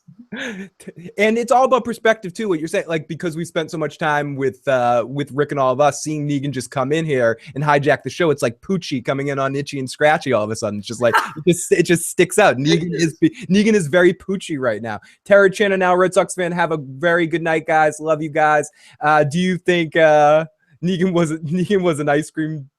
And it's all about perspective too. What you're saying, like, because we spent so much time with Rick and all of us seeing Negan just come in here and hijack the show. It's like Poochie coming in on Itchy and Scratchy all of a sudden. It's just like it just sticks out. Negan is very Poochie right now. Tara Chan, now Red Sox fan. Have a very good night, guys. Love you guys. Do you think Negan was an ice cream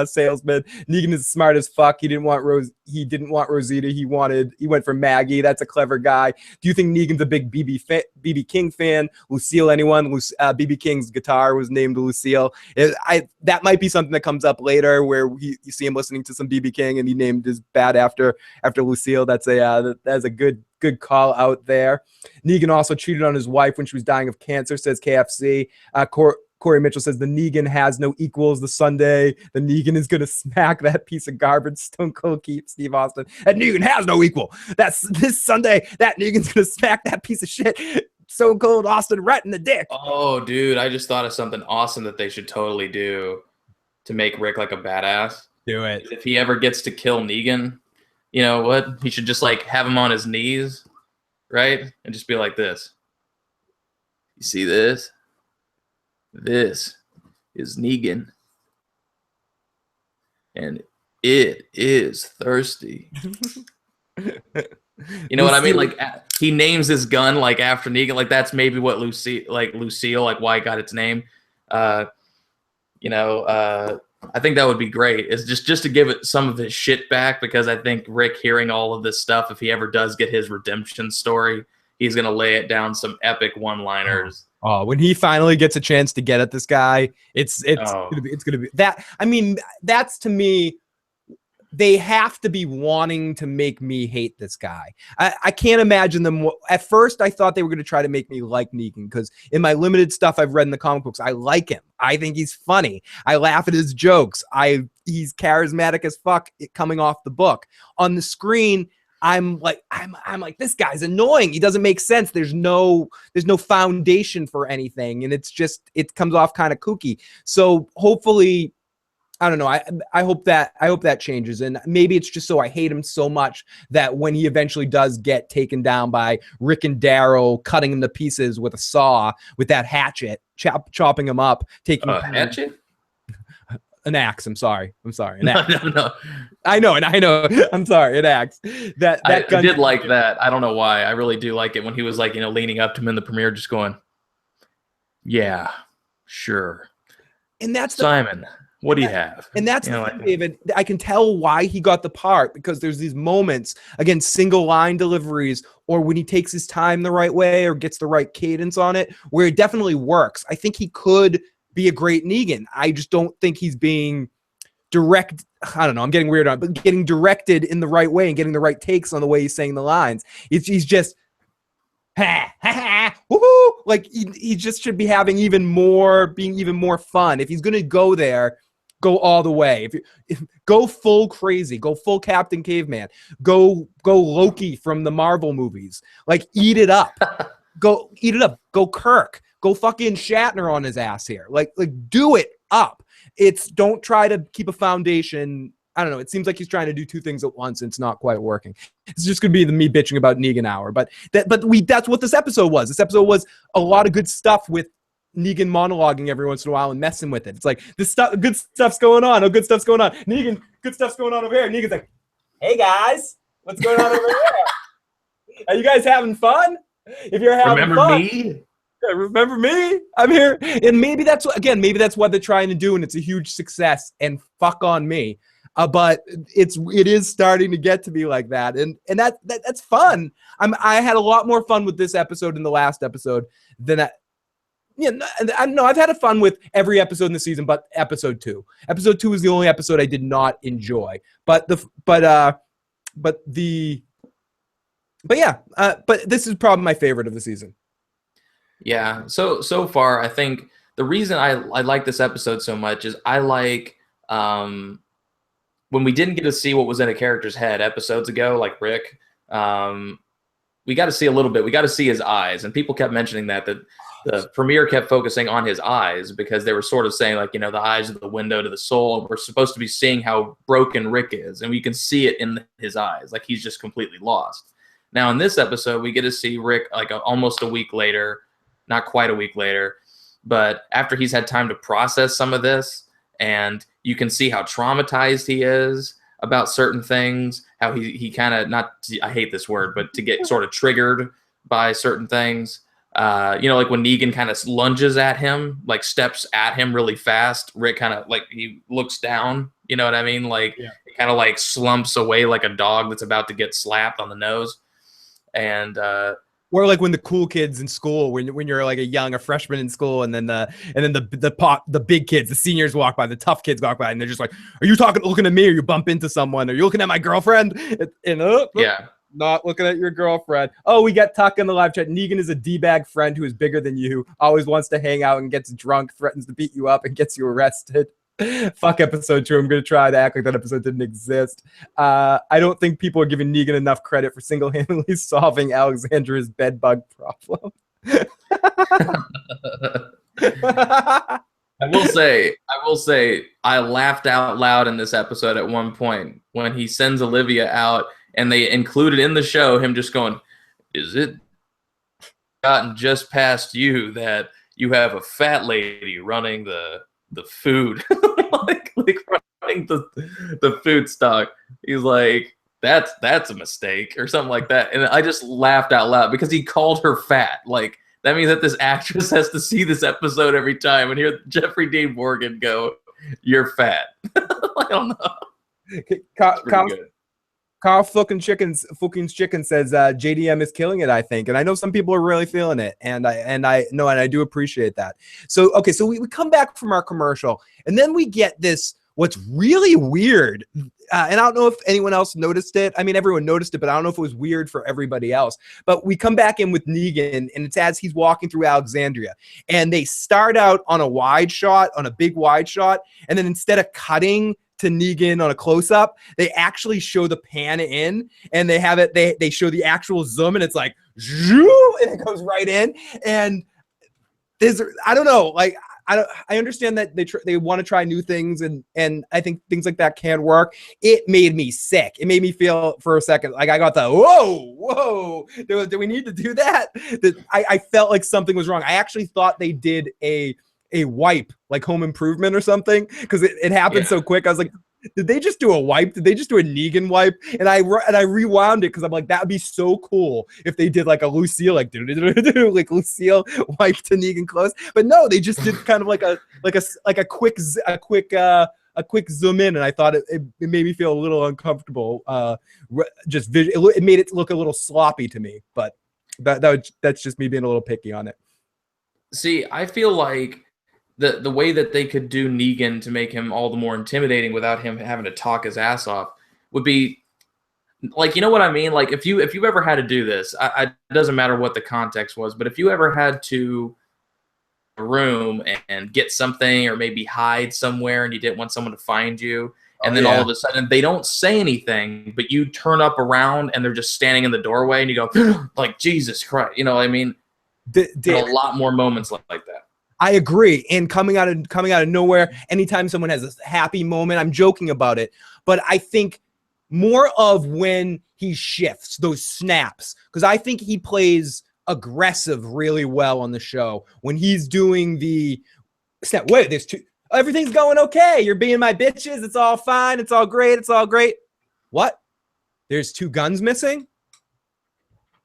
salesman. Negan is smart as fuck. He didn't want Rosita. He went for Maggie. That's a clever guy. Do you think Negan's a big BB King fan? Lucille, anyone? BB King's guitar was named Lucille. That might be something that comes up later, where you see him listening to some BB King and he named his bat after Lucille. That's a good call out there. Negan also cheated on his wife when she was dying of cancer, says KFC. Corey Mitchell says the Negan has no equals. The Sunday, the Negan is going to smack that piece of garbage. Stone Cold Keep Steve Austin. That Negan has no equal. That's this Sunday. That Negan's going to smack that piece of shit. Stone Cold Austin right in the dick. Oh, dude, I just thought of something awesome that they should totally do to make Rick like a badass. Do it. If he ever gets to kill Negan, you know what? He should just like have him on his knees, right? And just be like this. You see this? This is Negan. And it is thirsty. You know what I mean? Like he names his gun like after Negan. Like that's maybe what Lucille, like why it got its name. I think that would be great. It's just to give it some of his shit back, because I think Rick, hearing all of this stuff, if he ever does get his redemption story, he's gonna lay it down some epic one-liners. Oh, when he finally gets a chance to get at this guy, it's gonna be that. I mean, that's, to me, they have to be wanting to make me hate this guy. I can't imagine them. At first, I thought they were going to try to make me like Negan, because in my limited stuff I've read in the comic books, I like him. I think he's funny. I laugh at his jokes. He's charismatic as fuck coming off the book. On the screen, I'm like, this guy's annoying. He doesn't make sense. There's no foundation for anything, and it comes off kind of kooky. So hopefully, I don't know. I hope that changes, and maybe it's just so I hate him so much that when he eventually does get taken down by Rick and Daryl, cutting him to pieces with a saw, with that hatchet, chopping him up, taking Hatchet. An axe. I'm sorry. An axe. No. I know. I'm sorry. An axe. I did like that. I don't know why. I really do like it when he was like, leaning up to him in the premiere, just going, "Yeah, sure." And that's Simon. What do you have? And that's the thing, David. I can tell why he got the part, because there's these moments, again, single line deliveries, or when he takes his time the right way or gets the right cadence on it, where it definitely works. I think he could be a great Negan. I just don't think he's being direct. I don't know. I'm getting weird on it, but getting directed in the right way and getting the right takes on the way he's saying the lines. He's just, ha, ha, ha, woohoo. Like he just should be having being even more fun. If he's going to go there, go all the way. If go full crazy, go full Captain Caveman, go Loki from the Marvel movies. Like eat it up. Go eat it up. Go Kirk. Go fucking Shatner on his ass here. Like do it up. Don't try to keep a foundation. I don't know. It seems like he's trying to do two things at once, and it's not quite working. It's just going to be me bitching about Negan hour. But that's what this episode was. This episode was a lot of good stuff with Negan monologuing every once in a while and messing with it. It's like good stuff's going on. Oh, good stuff's going on. Negan, good stuff's going on over here. Negan's like, "Hey guys, what's going on over here? Are you guys having fun? If you're having fun, remember me? I'm here." And maybe that's what they're trying to do, and it's a huge success. And fuck on me, but it is starting to get to be like that, and that's fun. I had a lot more fun with this episode than the last episode than that. Yeah, no, I've had fun with every episode in the season, but episode 2. Episode 2 is the only episode I did not enjoy. But this is probably my favorite of the season. Yeah. So far, I think the reason I like this episode so much is I like when we didn't get to see what was in a character's head episodes ago, like Rick. We got to see a little bit. We got to see his eyes, and people kept mentioning that the premiere kept focusing on his eyes, because they were sort of saying, like, the eyes are the window to the soul, and we're supposed to be seeing how broken Rick is, and we can see it in his eyes, like he's just completely lost. Now in this episode, we get to see Rick like almost a week later, not quite a week later, but after he's had time to process some of this, and you can see how traumatized he is about certain things, how he kind of, I hate this word, but to get sort of triggered by certain things. Like when Negan kind of lunges at him, like steps at him really fast, Rick kind of like he looks down You know what I mean? Like, Yeah. it kind of like slumps away like a dog that's about to get slapped on the nose. And or like when the cool kids in school, when you're like a freshman in school, and then the big kids, the seniors walk by, the tough kids walk by, and they're just like, "Are you looking at me? Or you bump into someone? Are you looking at my girlfriend?" yeah. Not looking at your girlfriend. Oh, we got Tuck in the live chat. Negan is a D-bag friend who is bigger than you, always wants to hang out and gets drunk, threatens to beat you up, and gets you arrested. Fuck episode 2. I'm going to try to act like that episode didn't exist. I don't think people are giving Negan enough credit for single-handedly solving Alexandria's bedbug problem. I will say, I laughed out loud in this episode at one point when he sends Olivia out, and they included in the show him just going, "Is it gotten just past you that you have a fat lady running the food?" like running the food stock. He's like, that's a mistake or something like that. And I just laughed out loud because he called her fat. Like, that means that this actress has to see this episode every time and hear Jeffrey Dean Morgan go, "You're fat." I don't know. Carl Fucking Chicken says JDM is killing it, I think, and I know some people are really feeling it, and I do appreciate that. So so we come back from our commercial, and then we get this. What's really weird, and I don't know if anyone else noticed it. I mean, everyone noticed it, but I don't know if it was weird for everybody else. But we come back in with Negan, and it's as he's walking through Alexandria, and they start out on a big wide shot, and then instead of cutting to Negan on a close-up, they actually show the pan in, and they have it. They show the actual zoom, and it's like, zhoo, and it goes right in. And I don't know, like. I understand that they want to try new things, and I think things like that can work. It made me sick. It made me feel for a second like I got the whoa. Do we need to do that? I felt like something was wrong. I actually thought they did a wipe, like Home Improvement or something, because it happened so quick. I was like, did they just do a wipe? Did they just do a Negan wipe? And I rewound it because I'm like, that would be so cool if they did like a Lucille, like like Lucille wipe to Negan close. But no, they just did kind of like a quick zoom in, and I thought it made me feel a little uncomfortable. It made it look a little sloppy to me. But that's just me being a little picky on it. See, I feel like the way that they could do Negan to make him all the more intimidating without him having to talk his ass off would be like, you know what I mean? Like, if you've ever had to do this, it doesn't matter what the context was, but if you ever had to a room and get something or maybe hide somewhere and you didn't want someone to find you, and then all of a sudden they don't say anything, but you turn up around and they're just standing in the doorway and you go, like, Jesus Christ, you know what I mean? A lot more moments like that. I agree. And coming out of nowhere, anytime someone has a happy moment, I'm joking about it. But I think more of when he shifts, those snaps, because I think he plays aggressive really well on the show. When he's doing the snap, wait, everything's going okay. You're being my bitches. It's all fine. It's all great. It's all great. What? There's 2 guns missing?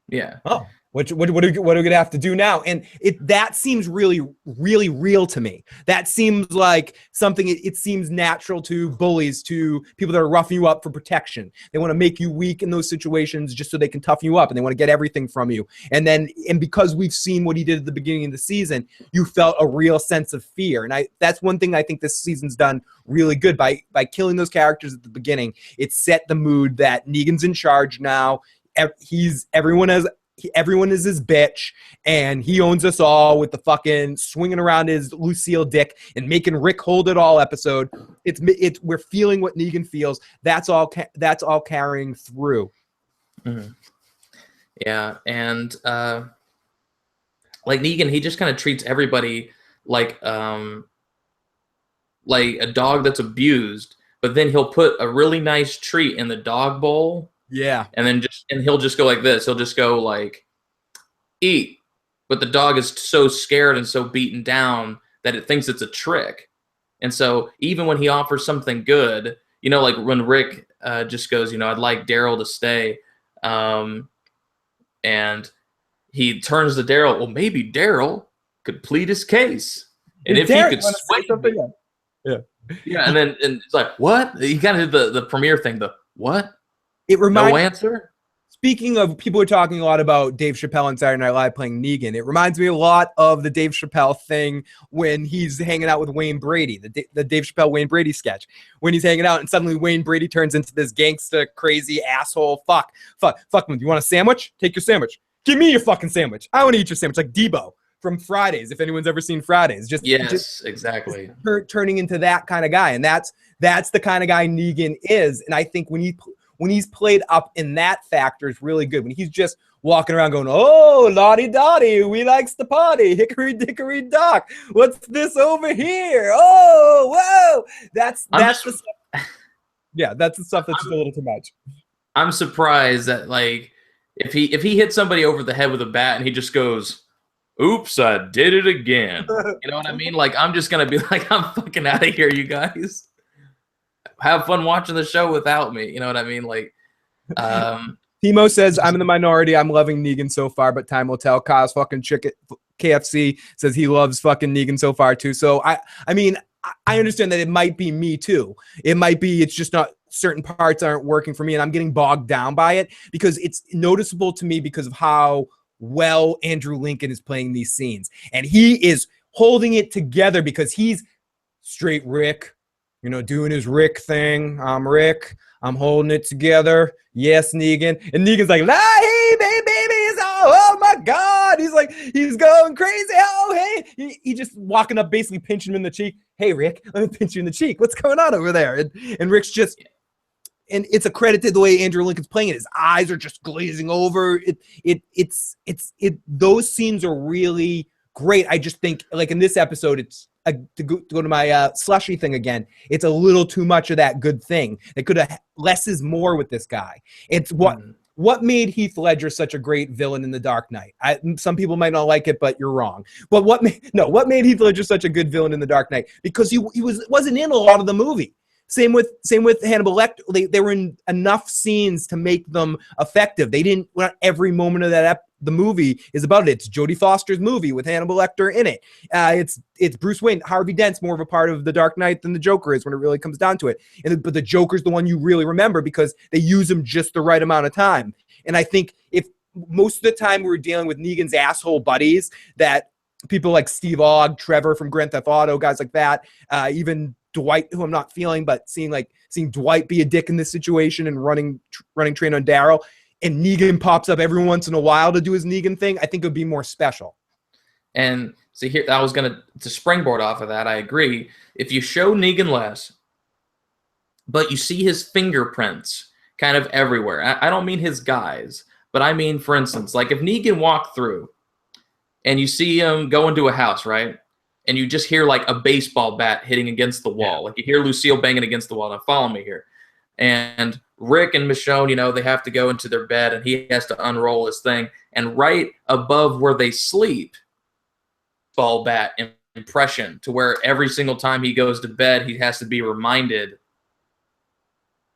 Yeah. Oh. What are we going to have to do now? And that seems really, really real to me. That seems like something, it seems natural to bullies, to people that are roughing you up for protection. They want to make you weak in those situations just so they can toughen you up, and they want to get everything from you. And because we've seen what he did at the beginning of the season, you felt a real sense of fear. And that's one thing I think this season's done really good by killing those characters at the beginning. It set the mood that Negan's in charge now. Everyone is his bitch, and he owns us all with the fucking swinging around his Lucille dick and making Rick hold it all episode. We're feeling what Negan feels. That's all carrying through. Mm-hmm. Yeah, and like Negan, he just kind of treats everybody like a dog that's abused, but then he'll put a really nice treat in the dog bowl. Yeah. And then he'll just go like this. He'll just go like, eat. But the dog is so scared and so beaten down that it thinks it's a trick. And so even when he offers something good, you know, like when Rick just goes, you know, I'd like Daryl to stay. And he turns to Daryl, well, maybe Daryl could plead his case. And if he could sway me, Yeah, and it's like, what? You kind of did the premiere thing. The what? It reminds. No answer. Speaking of, people are talking a lot about Dave Chappelle on Saturday Night Live playing Negan. It reminds me a lot of the Dave Chappelle thing when he's hanging out with Wayne Brady, the Dave Chappelle Wayne Brady sketch, when he's hanging out and suddenly Wayne Brady turns into this gangsta, crazy asshole. Fuck, man. You want a sandwich? Take your sandwich. Give me your fucking sandwich. I want to eat your sandwich, like Debo from Fridays. If anyone's ever seen Fridays, just exactly. Turning into that kind of guy, and that's the kind of guy Negan is. And I think when he's played up in that factor is really good. When he's just walking around going, oh, lottie dottie, we likes to party, hickory dickory dock. What's this over here? Oh, whoa. That's the stuff. Yeah, that's the stuff that's just a little too much. I'm surprised that, like, if he hits somebody over the head with a bat and he just goes, oops, I did it again. You know what I mean? Like, I'm just gonna be like, I'm fucking out of here, you guys. Have fun watching the show without me. You know what I mean? Like, Timo says, I'm in the minority. I'm loving Negan so far, but time will tell. Kyle's fucking chicken KFC says he loves fucking Negan so far too. So I mean, I understand that it might be me too. It might be, it's just not, certain parts aren't working for me and I'm getting bogged down by it because it's noticeable to me because of how well Andrew Lincoln is playing these scenes. And he is holding it together because he's straight Rick, you know, doing his Rick thing. I'm Rick. I'm holding it together. Yes, Negan. And Negan's like, hey, baby. Oh my God. He's like, he's going crazy. Oh, hey. He just walking up, basically pinching him in the cheek. Hey, Rick, let me pinch you in the cheek. What's going on over there? And Rick's just, and it's a credit to the way Andrew Lincoln's playing it. His eyes are just glazing over. Those scenes are really great. I just think, like in this episode, it's to go to my slushy thing again. It's a little too much of that good thing. They could have less is more with this guy. It's what made Heath Ledger such a great villain in The Dark Knight. Some people might not like it, but you're wrong. But what made Heath Ledger such a good villain in The Dark Knight? Because he wasn't in a lot of the movie. Same with Hannibal Lecter. They were in enough scenes to make them effective. They didn't. Not every moment of the movie is about it. It's Jodie Foster's movie with Hannibal Lecter in it. It's Bruce Wayne. Harvey Dent's more of a part of The Dark Knight than the Joker is when it really comes down to it. But the Joker's the one you really remember because they use him just the right amount of time. And I think if most of the time we were dealing with Negan's asshole buddies, that people like Steve Ogg, Trevor from Grand Theft Auto, guys like that, even Dwight, who I'm not feeling, but seeing Dwight be a dick in this situation and running train on Daryl, and Negan pops up every once in a while to do his Negan thing, I think it would be more special. And see here, I was to springboard off of that. I agree. If you show Negan less, but you see his fingerprints kind of everywhere. I don't mean his guys, but I mean, for instance, like if Negan walked through and you see him go into a house, right? And you just hear like a baseball bat hitting against the wall. Like you hear Lucille banging against the wall. Now follow me here. And Rick and Michonne, you know, they have to go into their bed and he has to unroll his thing. And right above where they sleep, ball bat impression to where every single time he goes to bed, he has to be reminded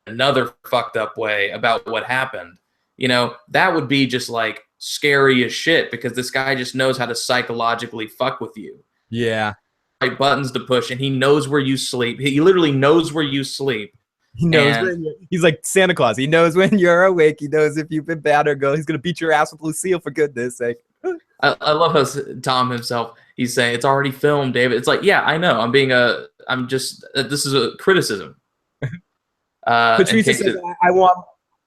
another fucked up way about what happened. You know, that would be just like scary as shit because this guy just knows how to psychologically fuck with you. Yeah. Right buttons to push, and he knows where you sleep. He literally knows where you sleep. He knows he's like Santa Claus. He knows when you're awake. He knows if you've been bad or good. He's gonna beat your ass with Lucille for goodness sake. I love how Tom himself, he's saying it's already filmed, David. It's like, yeah, I know. This is a criticism. Patricia says,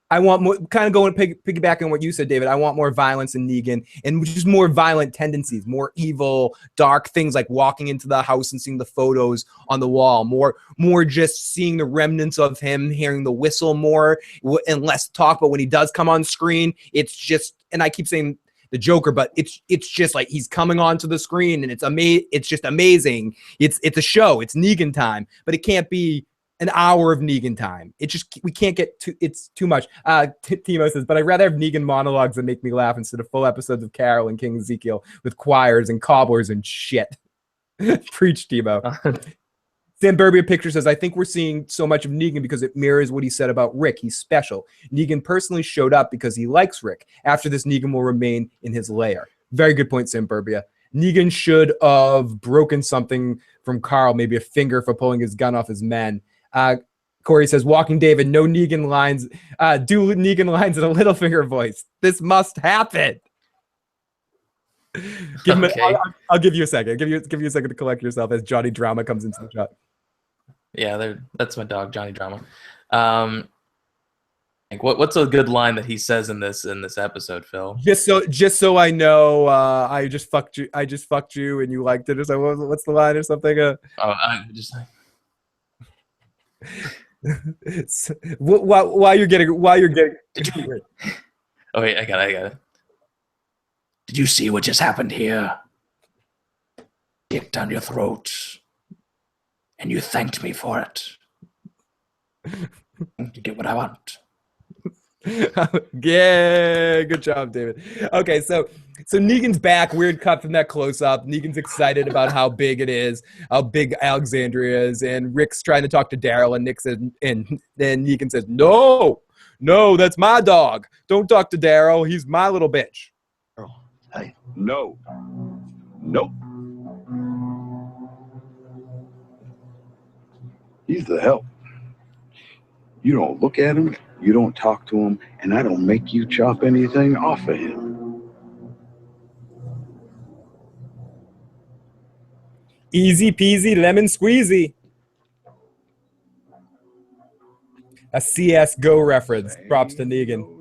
I want more, kind of going piggyback on what you said, David. I want more violence in Negan and just more violent tendencies, more evil, dark things like walking into the house and seeing the photos on the wall, more just seeing the remnants of him, hearing the whistle more and less talk. But when he does come on screen, it's just, and I keep saying the Joker, but it's just like he's coming onto the screen and it's just amazing. It's a show. It's Negan time, but it can't be an hour of Negan time. We can't get it's too much. Timo says, but I'd rather have Negan monologues that make me laugh instead of full episodes of Carol and King Ezekiel with choirs and cobblers and shit. Preach, Timo. Sam Burbia Picture says, I think we're seeing so much of Negan because it mirrors what he said about Rick. He's special. Negan personally showed up because he likes Rick. After this, Negan will remain in his lair. Very good point, Sam Burbia. Negan should have broken something from Carl, maybe a finger for pulling his gun off his men. Corey says, Walking David, no Negan lines. Do Negan lines in a Littlefinger voice. This must happen. I'll give you a second. Give you a second to collect yourself as Johnny Drama comes into the shot. Yeah, that's my dog, Johnny Drama. What's a good line that he says in this episode, Phil? Just so I know, I just fucked you, and you liked it, or something. What's the line or something? While you're getting. Oh wait, I got it. Did you see what just happened here? Dick down your throat, and you thanked me for it. You get what I want. Yeah, good job, David. Okay, so Negan's back. Weird cut from that close up. Negan's excited about how big it is, how big Alexandria is, and Rick's trying to talk to Daryl, and Nick says, and then Negan says, "No, that's my dog. Don't talk to Daryl. He's my little bitch." Hey, no. Nope. He's the help. You don't look at him, you don't talk to him, and I don't make you chop anything off of him. Easy peasy lemon squeezy. A CS:GO reference. Props to Negan.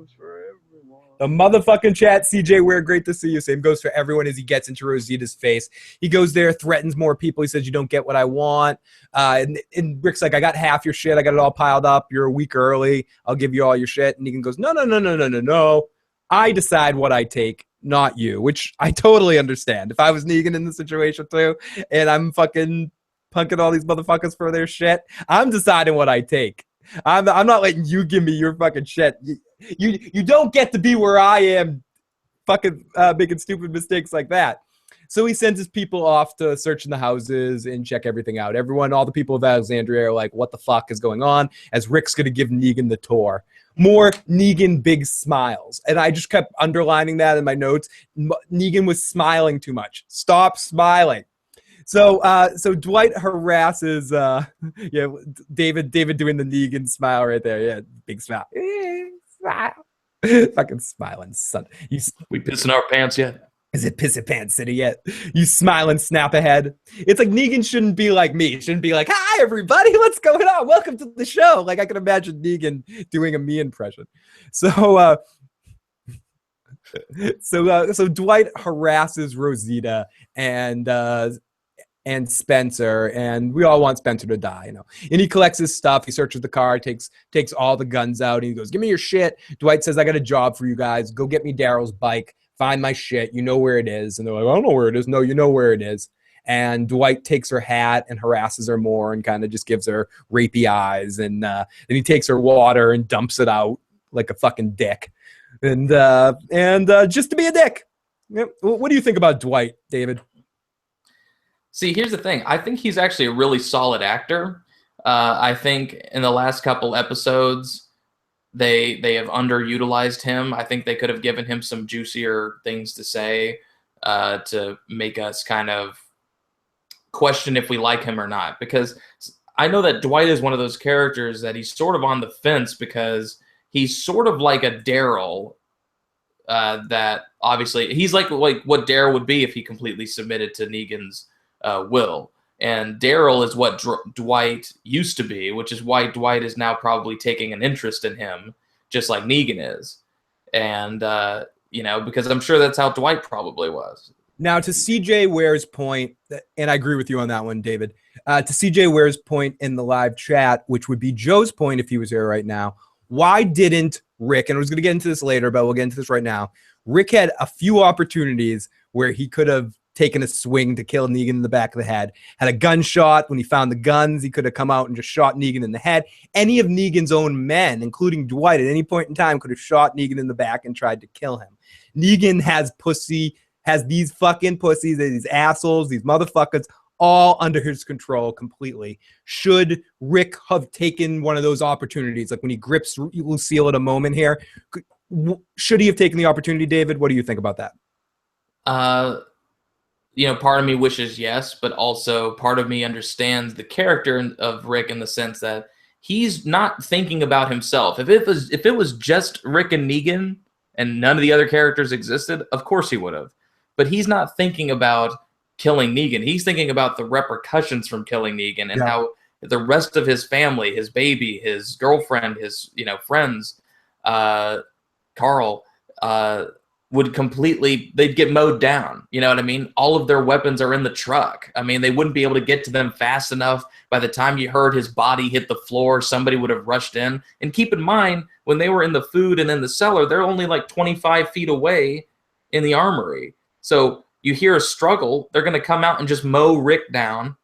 The motherfucking chat, CJ Ware, great to see you. Same goes for everyone as he gets into Rosita's face. He goes there, threatens more people. He says, you don't get what I want. And Rick's like, I got half your shit. I got it all piled up. You're a week early. I'll give you all your shit. And Negan goes, no. I decide what I take, not you, which I totally understand. If I was Negan in the situation too, and I'm fucking punking all these motherfuckers for their shit, I'm deciding what I take. I'm not letting you give me your fucking shit. You don't get to be where I am fucking making stupid mistakes like that. So he sends his people off to search in the houses and check everything out. All the people of Alexandria are like, what the fuck is going on? As Rick's going to give Negan the tour. More Negan big smiles. And I just kept underlining that in my notes. Negan was smiling too much. Stop smiling. So Dwight harasses David doing the Negan smile right there. Yeah, big smile. Smile. Fucking smiling, son. We pissing our pants yet? Is it piss it pants city yet? You smile and snap ahead. It's like Negan shouldn't be like me. It shouldn't be like, hi everybody, what's going on? Welcome to the show. Like I can imagine Negan doing a me impression. So Dwight harasses Rosita and Spencer, and we all want Spencer to die, And he collects his stuff. He searches the car, takes all the guns out, and he goes, give me your shit. Dwight says, I got a job for you guys. Go get me Daryl's bike. Find my shit. You know where it is. And they're like, I don't know where it is. No, you know where it is. And Dwight takes her hat and harasses her more and kind of just gives her rapey eyes. And then he takes her water and dumps it out like a fucking dick. And just to be a dick. Yep. What do you think about Dwight, David? See, here's the thing. I think he's actually a really solid actor. I think in the last couple episodes, they have underutilized him. I think they could have given him some juicier things to say to make us kind of question if we like him or not. Because I know that Dwight is one of those characters that he's sort of on the fence because he's sort of like a Daryl. That obviously he's like what Daryl would be if he completely submitted to Negan's will. And Daryl is what Dwight used to be, which is why Dwight is now probably taking an interest in him, just like Negan is. And, because I'm sure that's how Dwight probably was. Now, to CJ Ware's point, and I agree with you on that one, David, to CJ Ware's point in the live chat, which would be Joe's point if he was here right now, why didn't Rick, and I was going to get into this later, but we'll get into this right now, Rick had a few opportunities where he could have taken a swing to kill Negan in the back of the head. Had a gunshot. When he found the guns, he could have come out and just shot Negan in the head. Any of Negan's own men, including Dwight, at any point in time could have shot Negan in the back and tried to kill him. Negan has these fucking pussies, these assholes, these motherfuckers, all under his control completely. Should Rick have taken one of those opportunities, like when he grips Lucille at a moment here, should he have taken the opportunity, David? What do you think about that? part of me wishes yes, but also part of me understands the character of Rick in the sense that he's not thinking about himself. If it was just Rick and Negan and none of the other characters existed, of course he would have. But he's not thinking about killing Negan. He's thinking about the repercussions from killing Negan and how the rest of his family, his baby, his girlfriend, his friends, Carl, would they'd get mowed down. You know what I mean? All of their weapons are in the truck. I mean, they wouldn't be able to get to them fast enough. By the time you heard his body hit the floor, somebody would have rushed in. And keep in mind, when they were in the food and in the cellar, they're only like 25 feet away in the armory. So you hear a struggle, they're going to come out and just mow Rick down.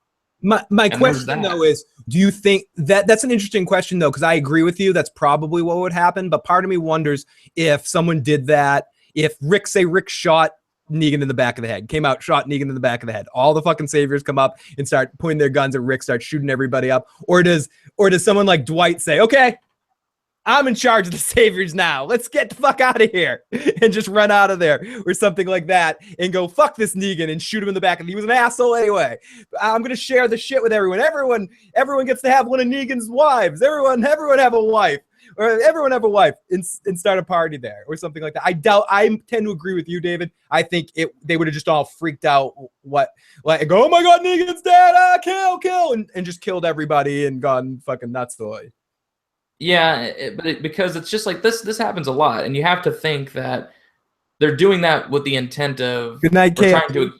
My question, though, is do you think that's an interesting question, though, because I agree with you. That's probably what would happen. But part of me wonders if someone did that, if Rick shot Negan in the back of the head, came out, shot Negan in the back of the head, all the fucking saviors come up and start pointing their guns at Rick, start shooting everybody up. Or does someone like Dwight say, okay, I'm in charge of the saviors now. Let's get the fuck out of here and just run out of there or something like that and go fuck this Negan and shoot him in the back. And he was an asshole anyway. I'm going to share the shit with everyone. Everyone gets to have one of Negan's wives. Everyone have a wife. Or everyone have a wife and start a party there or something like that. I tend to agree with you, David. I think they would have just all freaked out go, oh my God, Negan's dead, kill, and just killed everybody and gone fucking nuts. Yeah, because it's just like this happens a lot, and you have to think that they're doing that with the intent of good night, KLC.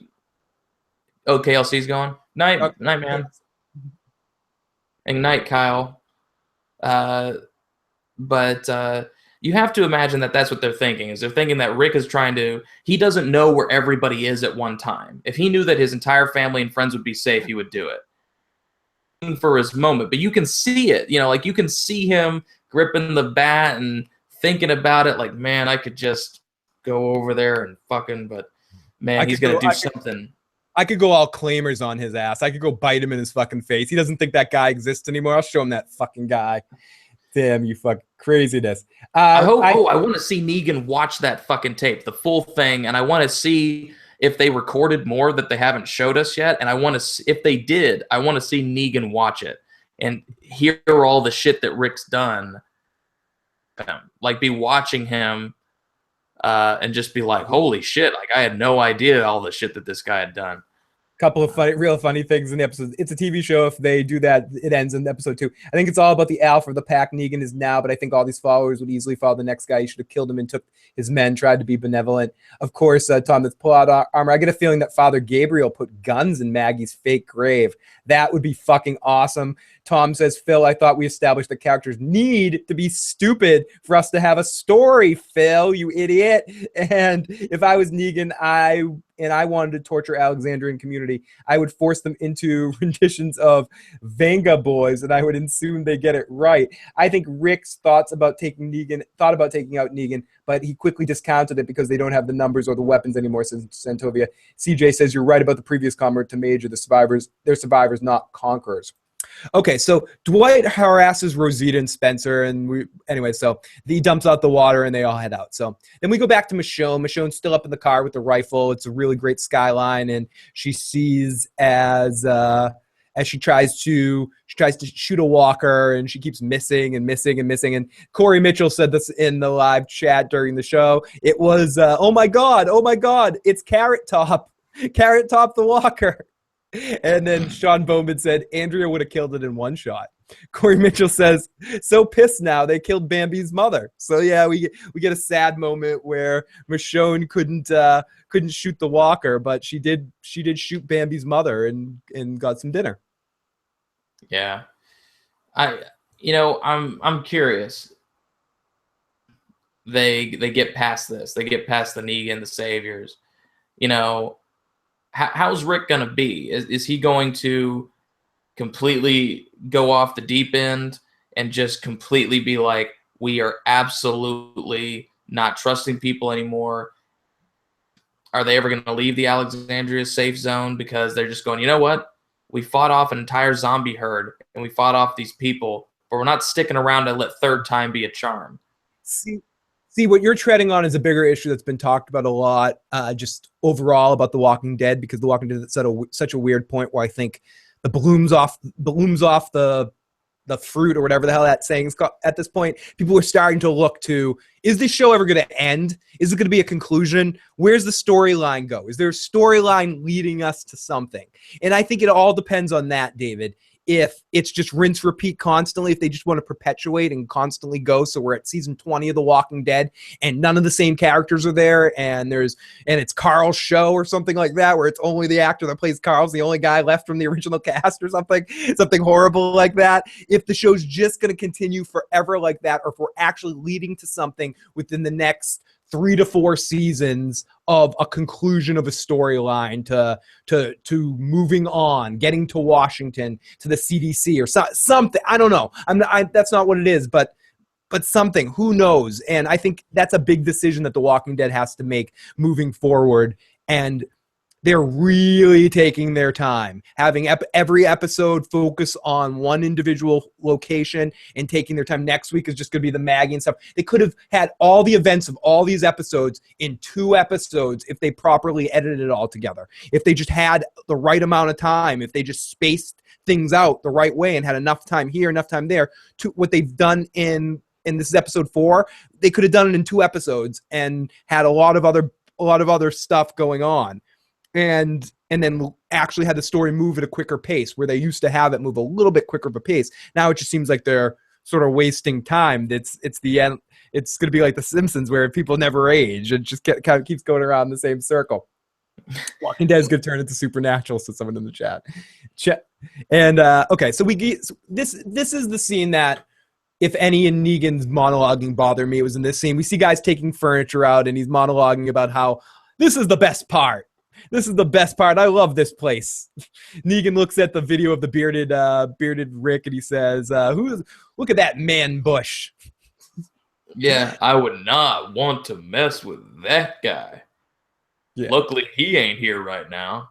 KLC's going. Night, man. And night, Kyle. But you have to imagine that that's what they're thinking. Is they're thinking that Rick is he doesn't know where everybody is at one time. If he knew that his entire family and friends would be safe, he would do it for his moment. But you can see it, like you can see him gripping the bat and thinking about it like, man, I could just go over there and but man, he's going to do something. I could go all claimers on his ass. I could go bite him in his fucking face. He doesn't think that guy exists anymore. I'll show him that fucking guy. Damn, you fucking craziness. I want to see Negan watch that fucking tape, the full thing, and I want to see if they recorded more that they haven't showed us yet, and I want to if they did, I want to see Negan watch it and hear all the shit that Rick's done. Like, be watching him and just be like, holy shit, like I had no idea all the shit that this guy had done. Couple of real funny things in the episode. It's a TV show. If they do that, it ends in episode 2. I think it's all about the alpha of the pack Negan is now, but I think all these followers would easily follow the next guy. He should have killed him and took his men, tried to be benevolent. Of course, Tom, that's pull out armor. I get a feeling that Father Gabriel put guns in Maggie's fake grave. That would be fucking awesome. Tom says, Phil, I thought we established that characters need to be stupid for us to have a story, Phil, you idiot. And if I was Negan, I wanted to torture Alexandrian community, I would force them into renditions of Venga Boys, and I would assume they get it right. I think Rick's thought about taking out Negan, but he quickly discounted it because they don't have the numbers or the weapons anymore, says Santovia. CJ says, you're right about the previous comment to Major. They're survivors, not conquerors. Okay, so Dwight harasses Rosita and Spencer, and so he dumps out the water, and they all head out. So then we go back to Michonne. Michonne's still up in the car with the rifle. It's a really great skyline, and she sees as she tries to shoot a walker, and she keeps missing. And Corey Mitchell said this in the live chat during the show. It was, oh my God, it's Carrot Top the walker. And then Sean Bowman said, Andrea would have killed it in one shot. Corey Mitchell says, so pissed now, they killed Bambi's mother. So yeah, we get a sad moment where Michonne couldn't shoot the walker, but she did shoot Bambi's mother and got some dinner. Yeah. I'm curious. They get past this. They get past the Negan, the saviors. How's Rick going to be? Is he going to completely go off the deep end and just completely be like, we are absolutely not trusting people anymore? Are they ever going to leave the Alexandria safe zone because they're just going, you know what? We fought off an entire zombie herd and we fought off these people, but we're not sticking around to let third time be a charm. See, See, what you're treading on is a bigger issue that's been talked about a lot, just overall about The Walking Dead, because The Walking Dead is at such a weird point where I think the balloons off the fruit or whatever the hell that saying's called. At this point, people are starting to look to, is this show ever going to end? Is it going to be a conclusion? Where's the storyline go? Is there a storyline leading us to something? And I think it all depends on that, David. If it's just rinse repeat constantly, if they just want to perpetuate and constantly go, so we're at season 20 of The Walking Dead and none of the same characters are there, and it's Carl's show or something like that, where it's only the actor that plays Carl's the only guy left from the original cast or something horrible like that. If the show's just going to continue forever like that, or if we're actually leading to something within the next 3 to 4 seasons of a conclusion of a storyline to moving on, getting to Washington, to the CDC or something. I don't know. That's not what it is, but something. Who knows? And I think that's a big decision that The Walking Dead has to make moving forward. And they're really taking their time, having every episode focus on one individual location and taking their time. Next week is just going to be the Maggie and stuff. They could have had all the events of all these episodes in 2 episodes if they properly edited it all together. If they just had the right amount of time, if they just spaced things out the right way and had enough time here, enough time there, to what they've done in this is episode 4, they could have done it in 2 episodes and had a lot of other stuff going on. And then actually had the story move at a quicker pace, where they used to have it move a little bit quicker of a pace. Now it just seems like they're sort of wasting time. It's the end. It's going to be like The Simpsons, where people never age. It just kind of keeps going around the same circle. Walking Dead is going to turn into Supernatural, said someone in the chat. And okay, so this is the scene that, if any, in Negan's monologuing bothered me, it was in this scene. We see guys taking furniture out, and he's monologuing about how this is the best part. This is the best part. I love this place. Negan looks at the video of the bearded Rick, and he says, look at that man bush. Yeah, I would not want to mess with that guy. Yeah. Luckily, he ain't here right now.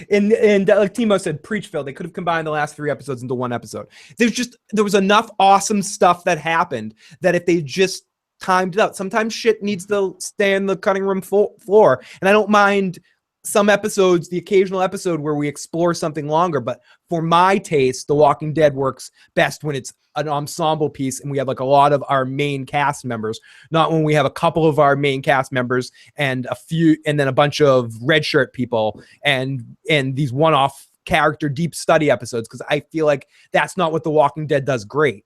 And like Timo said, preach, Phil. They could have combined the last 3 episodes into 1 episode. There was enough awesome stuff that happened that if they just timed it out. Sometimes shit needs to stay in the cutting room floor. And I don't mind some episodes, the occasional episode where we explore something longer. But for my taste, The Walking Dead works best when it's an ensemble piece and we have like a lot of our main cast members, not when we have a couple of our main cast members and a few, and then a bunch of red shirt people and these one-off character deep study episodes. Because I feel like that's not what The Walking Dead does great.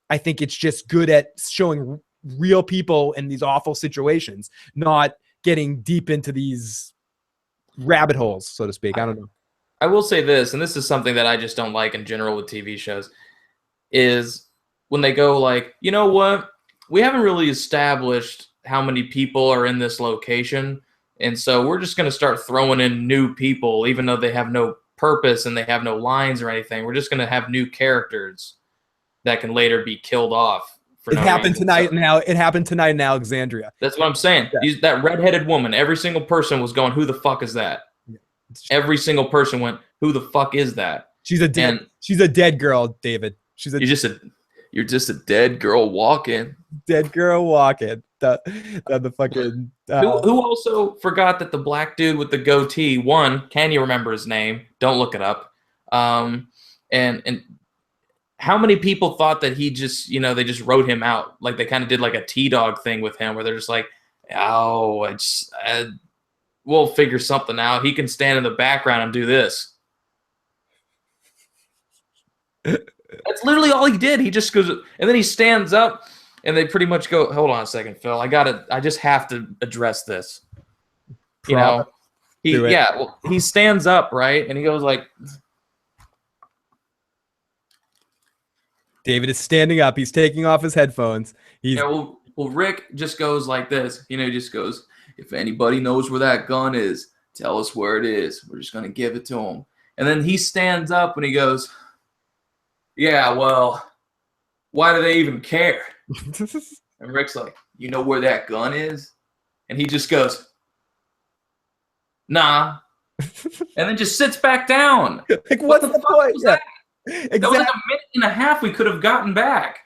I think it's just good at showing real people in these awful situations, not getting deep into these rabbit holes, so to speak. I don't know. I will say this, and this is something that I just don't like in general with TV shows, is when they go like, you know what? We haven't really established how many people are in this location, and so we're just going to start throwing in new people, even though they have no purpose and they have no lines or anything. We're just going to have new characters that can later be killed off. It happened tonight. Now it happened tonight in Alexandria. That's what I'm saying. Yeah. That redheaded woman. Every single person was going, "Who the fuck is that?" Yeah. Every single person went, "Who the fuck is that?" She's a dead girl, David. You're just a dead girl walking. Dead girl walking. The fucking. Who also forgot that the black dude with the goatee? One, can you remember his name? Don't look it up. And how many people thought that he just, they just wrote him out? Like they kind of did like a T-Dog thing with him where they're just like, we'll figure something out. He can stand in the background and do this. That's literally all he did. He just goes, and then he stands up and they pretty much go, hold on a second, Phil. I just have to address this. He stands up, right? And he goes like, David is standing up. He's taking off his headphones. Well, Rick just goes like this. He just goes, if anybody knows where that gun is, tell us where it is. We're just going to give it to him. And then he stands up and he goes, yeah, well, why do they even care? And Rick's like, you know where that gun is? And he just goes, nah. And then just sits back down. Like, what's the point? That was like a minute and a half we could have gotten back.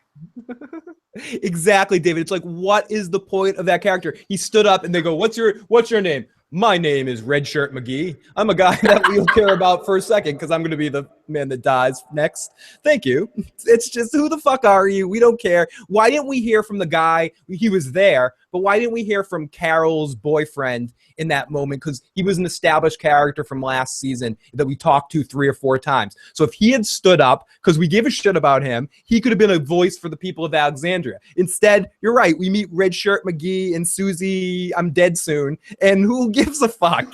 Exactly, David. It's like, what is the point of that character? He stood up and they go, what's your name? My name is Red Shirt McGee. I'm a guy that we'll care about for a second because I'm going to be the man that dies next. Thank you. It's just, who the fuck are you? We don't care. Why didn't we hear from the guy? He was there, but why didn't we hear from Carol's boyfriend in that moment? Because he was an established character from last season that we talked to 3 or 4 times. So if he had stood up, because we gave a shit about him, he could have been a voice for the people of Alexandria. Instead, you're right. We meet Red Shirt McGee and Susie, I'm dead soon. And who gives a fuck?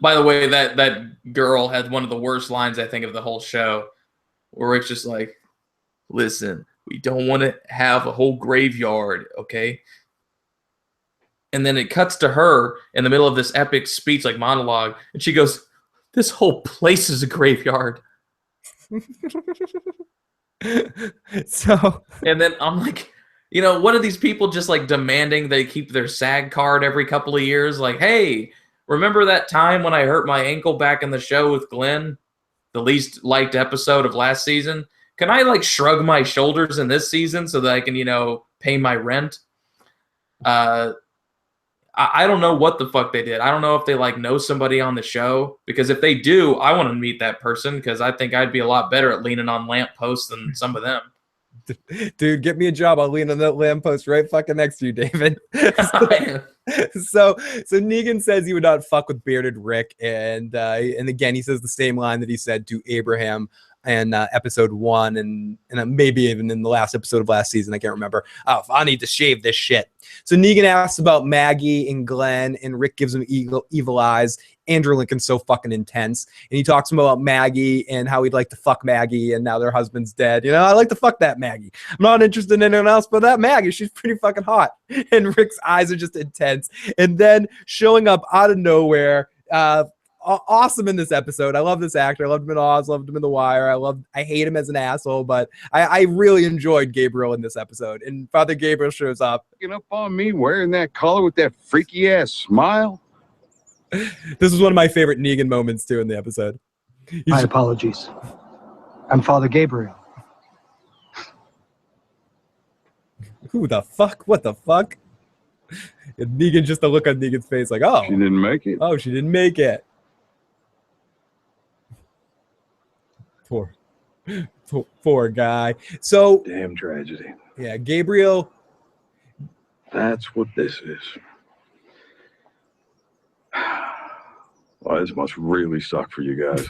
By the way, that girl had one of the worst lines, I think, of the whole show, where Rick's just like, listen, we don't want to have a whole graveyard, okay? And then it cuts to her in the middle of this epic speech, like monologue, and she goes, this whole place is a graveyard. So, and then I'm like, what are these people just like demanding they keep their SAG card every couple of years? Like, hey, remember that time when I hurt my ankle back in the show with Glenn, the least liked episode of last season? Can I like shrug my shoulders in this season so that I can, pay my rent? I don't know what the fuck they did. I don't know if they like know somebody on the show, because if they do, I want to meet that person because I think I'd be a lot better at leaning on lampposts than some of them. Dude, get me a job. I'll lean on that lamppost right fucking next to you, David. So Negan says he would not fuck with bearded Rick, and again he says the same line that he said to Abraham in episode 1 and maybe even in the last episode of last season. I can't remember. Oh, I need to shave this shit. So Negan asks about Maggie and Glenn, and Rick gives him evil eyes. Andrew Lincoln's so fucking intense. And he talks to him about Maggie and how he'd like to fuck Maggie, and now their husband's dead. I like to fuck that Maggie. I'm not interested in anyone else but that Maggie. She's pretty fucking hot. And Rick's eyes are just intense. And then showing up out of nowhere, awesome in this episode. I love this actor. I loved him in Oz, loved him in The Wire. I hate him as an asshole, but I really enjoyed Gabriel in this episode. And Father Gabriel shows up. Up on me wearing that collar with that freaky ass smile. This is one of my favorite Negan moments too in the episode. My apologies. I'm Father Gabriel. Who the fuck? What the fuck? And Negan, just the look on Negan's face, like, oh, She didn't make it. oh, she didn't make it. Poor guy. So Damn tragedy. yeah, Gabriel. That's what this is. Well, this must really suck for you guys.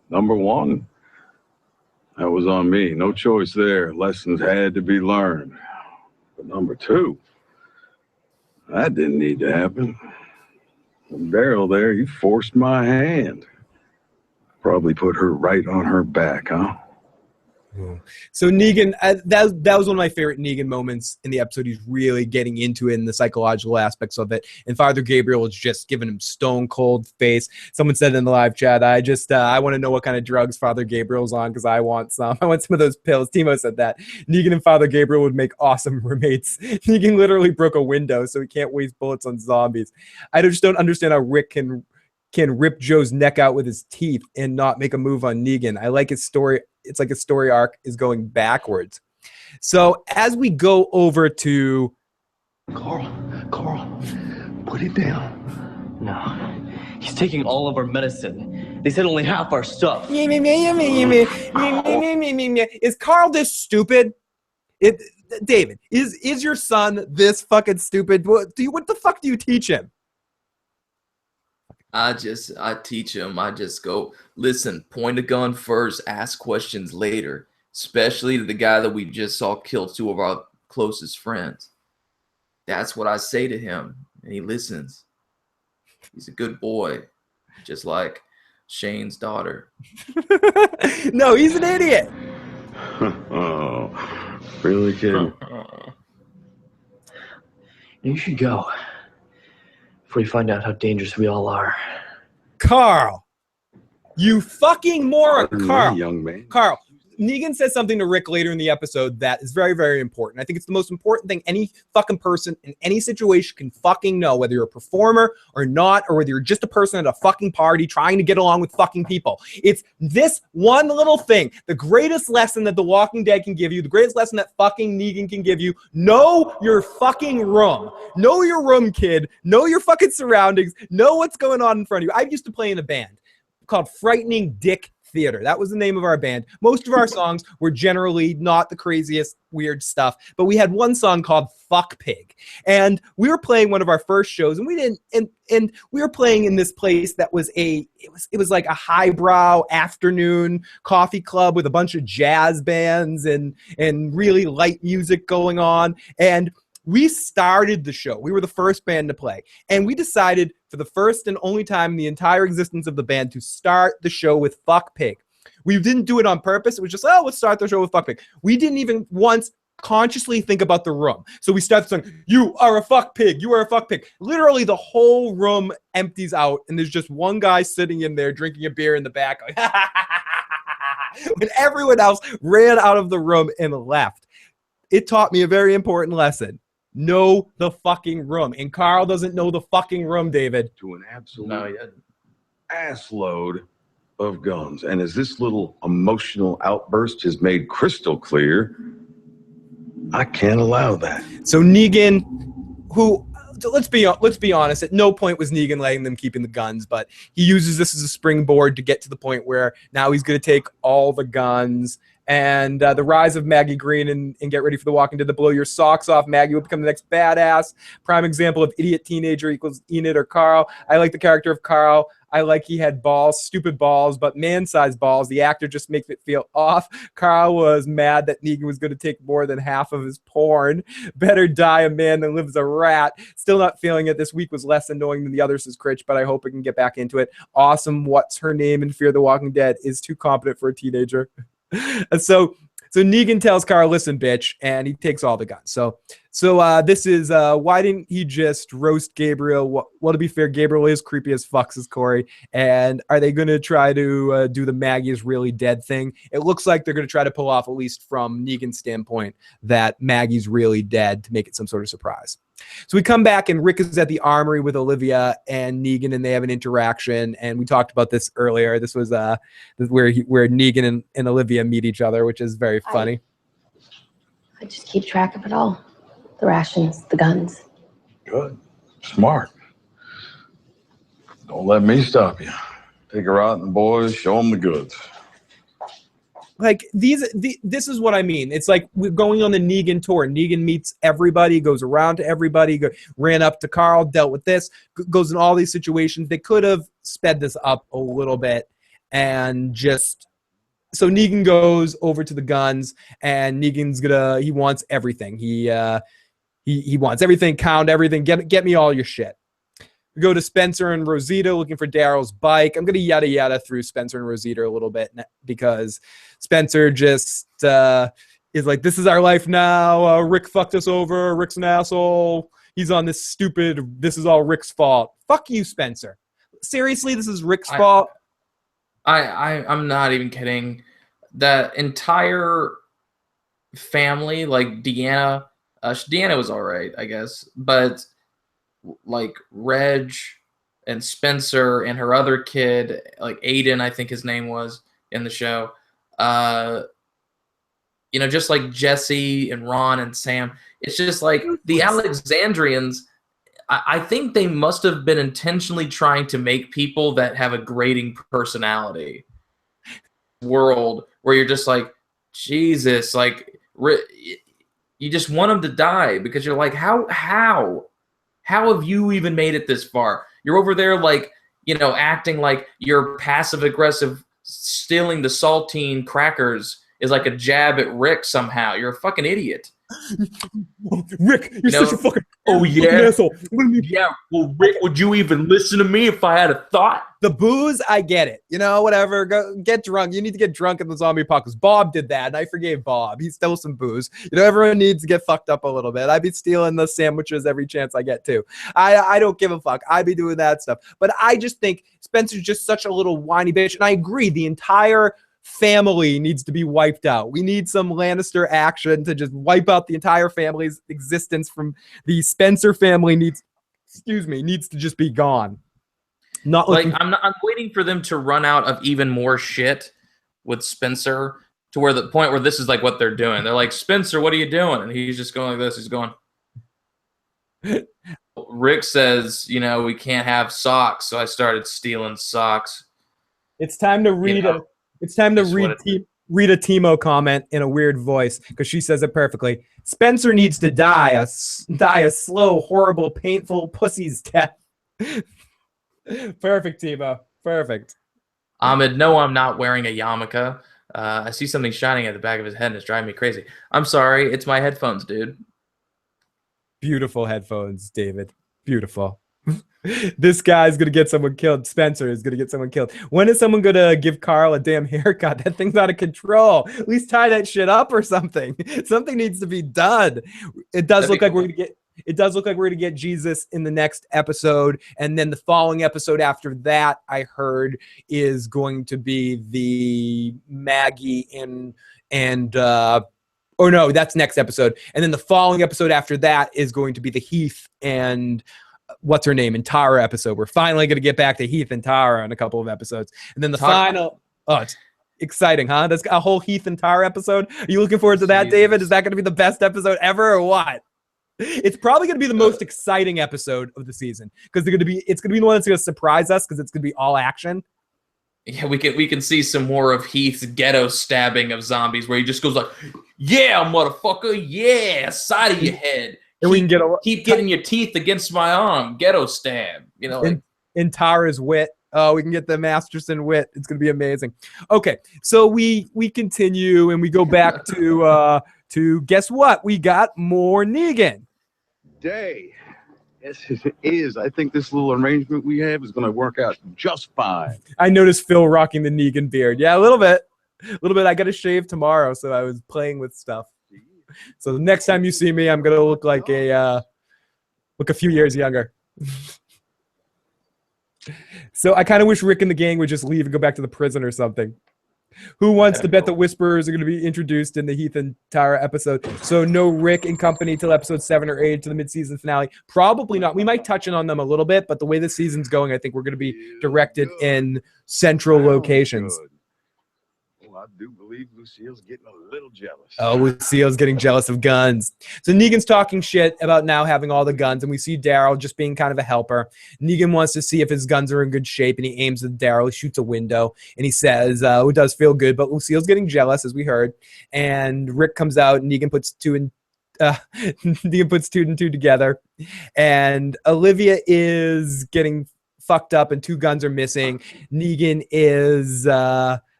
Number one, that was on me. No choice there. Lessons had to be learned. But number two, that didn't need to happen. Daryl there, he forced my hand. Probably put her right on her back, huh? So Negan, that was one of my favorite Negan moments in the episode. He's really getting into it in the psychological aspects of it. And Father Gabriel was just giving him stone cold face. Someone said in the live chat, I want to know what kind of drugs Father Gabriel's on because I want some. I want some of those pills. Timo said that. Negan and Father Gabriel would make awesome roommates. Negan literally broke a window, so he can't waste bullets on zombies. I just don't understand how Rick can rip Joe's neck out with his teeth and not make a move on Negan. I like his story. It's like his story arc is going backwards. So as we go over to Carl, put it down. No, he's taking all of our medicine. They said only half our stuff. Is Carl this stupid? David, is your son this fucking stupid? What the fuck do you teach him? I teach him. I just go, listen, point a gun first, ask questions later, especially to the guy that we just saw kill 2 of our closest friends. That's what I say to him, and he listens. He's a good boy, just like Shane's daughter. No, he's an idiot. Oh, really, kid? You should go before you find out how dangerous we all are. Carl, you fucking moron. Pardon me, Carl, young man. Carl, Negan says something to Rick later in the episode that is very, very important. I think it's the most important thing any fucking person in any situation can fucking know, whether you're a performer or not, or whether you're just a person at a fucking party trying to get along with fucking people. It's this one little thing. The greatest lesson that The Walking Dead can give you, the greatest lesson that fucking Negan can give you, know your fucking room. Know your room, kid. Know your fucking surroundings. Know what's going on in front of you. I used to play in a band called Frightening Dick Theater. That was the name of our band. Most of our songs were generally not the craziest weird stuff, but we had one song called Fuck Pig. And we were playing one of our first shows, and we didn't and we were playing in this place that was it was like a highbrow afternoon coffee club with a bunch of jazz bands and really light music going on. And we started the show. We were the first band to play. And we decided for the first and only time in the entire existence of the band to start the show with Fuck Pig. We didn't do it on purpose. It was just, let's start the show with Fuck Pig. We didn't even once consciously think about the room. So we started saying, you are a fuck pig. You are a fuck pig. Literally the whole room empties out and there's just one guy sitting in there drinking a beer in the back. Going, when everyone else ran out of the room and left. It taught me a very important lesson. Know the fucking room. And Carl doesn't know the fucking room, David. To an absolute ass load of guns. And as this little emotional outburst has made crystal clear, I can't allow that. So Negan, who, let's be honest, at no point was Negan letting them keeping the guns, but he uses this as a springboard to get to the point where now he's going to take all the guns. And the rise of Maggie Green and Get Ready for the Walking Dead to blow your socks off. Maggie will become the next badass. Prime example of idiot teenager equals Enid or Carl. I like the character of Carl. I like he had balls, stupid balls, but man-sized balls. The actor just makes it feel off. Carl was mad that Negan was going to take more than half of his porn. Better die a man than live as a rat. Still not feeling it. This week was less annoying than the others, says Critch, but I hope I can get back into it. Awesome. What's her name in Fear the Walking Dead is too competent for a teenager. So Negan tells Carl, listen, bitch, and he takes all the guns. So this is why didn't he just roast Gabriel? Well, to be fair, Gabriel is creepy as fuck, says Corey. And are they going to try to do the Maggie is really dead thing? It looks like they're going to try to pull off, at least from Negan's standpoint, that Maggie's really dead to make it some sort of surprise. So we come back and Rick is at the armory with Olivia and Negan, and they have an interaction. And we talked about this earlier. This was where Negan and Olivia meet each other, which is very funny. I just keep track of it all. The rations, the guns. Good. Smart. Don't let me stop you. Take her out and the boys, show them the goods. Like this is what I mean. It's like we're going on the Negan tour. Negan meets everybody, goes around to everybody, ran up to Carl, dealt with this, goes in all these situations. They could have sped this up a little bit and just... So Negan goes over to the guns and Negan's he wants everything. He wants everything, count everything, get me all your shit. We go to Spencer and Rosita looking for Daryl's bike. I'm going to yada yada through Spencer and Rosita a little bit because Spencer just is like, this is our life now. Rick fucked us over. Rick's an asshole. He's on this this is all Rick's fault. Fuck you, Spencer. Seriously, this is Rick's fault? I'm not even kidding. That entire family, like Deanna was all right, I guess. But like Reg and Spencer and her other kid, like Aiden, I think his name was in the show. Just like Jesse and Ron and Sam. It's just like the Alexandrians, I think they must have been intentionally trying to make people that have a grating personality world where you're just like, Jesus, like you just want them to die because you're like, how have you even made it this far? You're over there like, acting like you're passive aggressive, stealing the saltine crackers is like a jab at Rick somehow. You're a fucking idiot. Rick, you're such a fucking asshole. Yeah, well, Rick, would you even listen to me if I had a thought? The booze, I get it. Whatever. Go get drunk. You need to get drunk in the zombie apocalypse. Bob did that, and I forgave Bob. He stole some booze. Everyone needs to get fucked up a little bit. I'd be stealing the sandwiches every chance I get too. I don't give a fuck. I'd be doing that stuff. But I just think Spencer's just such a little whiny bitch, and I agree. The entire family needs to be wiped out. We need some Lannister action to just wipe out the entire family's existence from the Spencer family needs to just be gone. Not Like looking. I'm waiting for them to run out of even more shit with Spencer to where the point where this is like what they're doing. They're like, Spencer, what are you doing? And he's just going like this. He's going. Rick says, we can't have socks, so I started stealing socks. It's time to read read a Timo comment in a weird voice because she says it perfectly. Spencer needs to die a slow, horrible, painful pussy's death. Perfect, Timo. Perfect. Ahmed, no, I'm not wearing a yarmulke. I see something shining at the back of his head and it's driving me crazy. I'm sorry. It's my headphones, dude. Beautiful headphones, David. Beautiful. This guy's going to get someone killed. Spencer is going to get someone killed. When is someone going to give Carl a damn haircut? That thing's out of control. At least tie that shit up or something. Something needs to be done. It does look like we're going to get... It does look like we're going to get Jesus in the next episode. And then the following episode after that, I heard, is going to be the Maggie or no, that's next episode. And then the following episode after that is going to be the Heath and what's her name? And Tara episode. We're finally going to get back to Heath and Tara in a couple of episodes. And then the final... Oh, it's exciting, huh? That's a whole Heath and Tara episode. Are you looking forward to that, David? Is that going to be the best episode ever or what? It's probably going to be the most exciting episode of the season because it's going to be the one that's going to surprise us because it's going to be all action. Yeah, we can see some more of Heath's ghetto stabbing of zombies where he just goes like, "Yeah, motherfucker, yeah, side of your head." And we can keep getting your teeth against my arm, ghetto stab. In Tara's wit. Oh, we can get the Masterson wit. It's going to be amazing. Okay, so we continue and we go back to guess what? We got more Negan. Day. Yes, it is. I think this little arrangement we have is going to work out just fine. I noticed Phil rocking the Negan beard. Yeah, a little bit. I got to shave tomorrow, so I was playing with stuff. So the next time you see me, I'm going to look like a few years younger. So I kind of wish Rick and the gang would just leave and go back to the prison or something. Who wants to bet the Whisperers are going to be introduced in the Heath and Tara episode? So no Rick and company till episode 7 or 8 to the mid-season finale. Probably not. We might touch on them a little bit, but the way the season's going, I think we're going to be directed in central locations. Good. Well, I do believe Lucille's getting a little jealous. Oh, Lucille's getting jealous of guns. So Negan's talking shit about now having all the guns, and we see Daryl just being kind of a helper. Negan wants to see if his guns are in good shape, and he aims at Daryl. He shoots a window, and he says, it does feel good, but Lucille's getting jealous, as we heard. And Rick comes out, and Negan puts two and two together. And Olivia is getting fucked up, and 2 guns are missing. Negan is...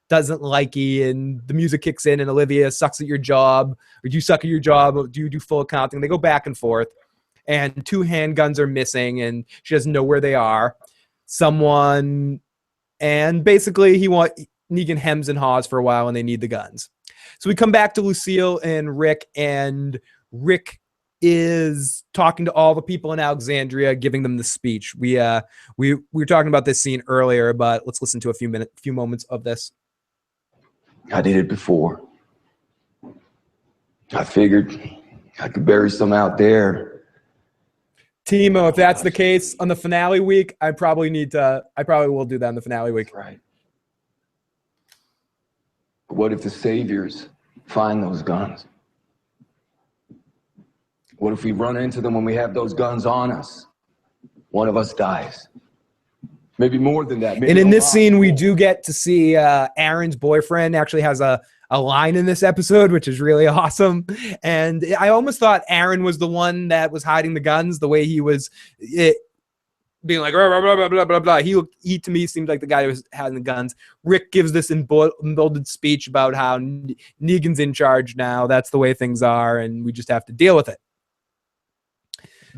doesn't like you, and the music kicks in, and Olivia sucks at your job, or you suck at your job, do you do full accounting? They go back and forth, and 2 handguns are missing, and she doesn't know where they are. And basically Negan hems and haws for a while, and they need the guns. So we come back to Lucille and Rick is talking to all the people in Alexandria, giving them the speech. We were talking about this scene earlier, but let's listen to a few moments of this. I did it before. I figured I could bury some out there. Timo, if that's the case on the finale week, I probably will do that on the finale week. Right. But what if the saviors find those guns? What if we run into them when we have those guns on us? One of us dies. Maybe more than that. And in this scene, we do get to see Aaron's boyfriend actually has a line in this episode, which is really awesome. And I almost thought Aaron was the one that was hiding the guns, the way he was being like, blah, blah, blah, blah, blah, blah. He to me seemed like the guy who was hiding the guns. Rick gives this emboldened speech about how Negan's in charge now. That's the way things are, and we just have to deal with it.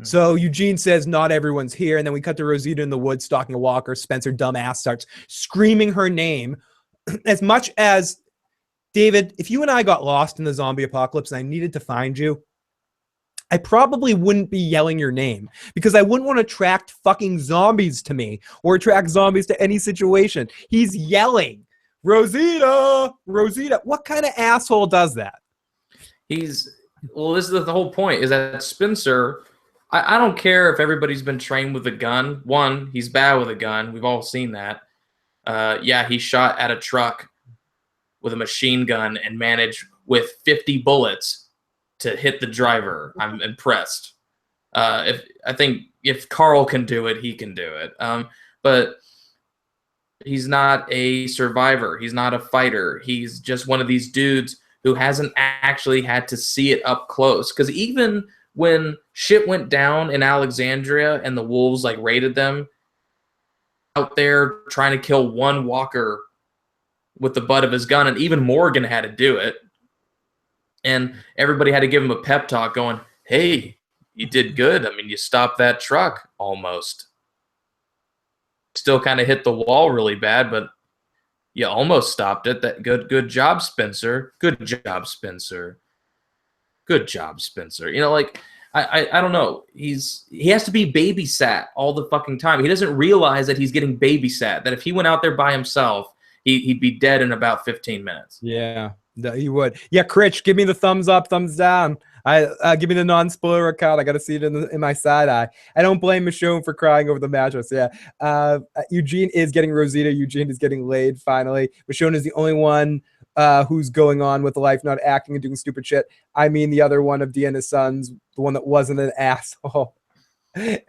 So Eugene says not everyone's here, and then we cut to Rosita in the woods stalking a walker. Spencer, dumbass, starts screaming her name. As much as, David, if you and I got lost in the zombie apocalypse and I needed to find you, I probably wouldn't be yelling your name because I wouldn't want to attract fucking zombies to me or attract zombies to any situation. He's yelling Rosita. What kind of asshole does that? This is the whole point, is that Spencer, I don't care if everybody's been trained with a gun. One, he's bad with a gun. We've all seen that. Yeah, he shot at a truck with a machine gun and managed with 50 bullets to hit the driver. I'm impressed. I think if Carl can do it, he can do it. But he's not a survivor. He's not a fighter. He's just one of these dudes who hasn't actually had to see it up close. Because even when shit went down in Alexandria and the wolves like raided them, out there trying to kill one walker with the butt of his gun, and even Morgan had to do it. And everybody had to give him a pep talk going, hey, you did good. I mean, you stopped that truck almost. Still kind of hit the wall really bad, but you almost stopped it. That good job, Spencer. Good job, Spencer. Good job, Spencer. You know, like, I don't know. He has to be babysat all the fucking time. He doesn't realize that he's getting babysat, that if he went out there by himself, he'd be dead in about 15 minutes. Yeah, he would. Yeah, Critch, give me the thumbs up, thumbs down. Give me the non-spoiler account. I got to see it in my side eye. I don't blame Michonne for crying over the mattress. Yeah. Eugene is getting Rosita. Eugene is getting laid finally. Michonne is the only one who's going on with life, not acting and doing stupid shit. I mean, the other one of Deanna's sons, the one that wasn't an asshole.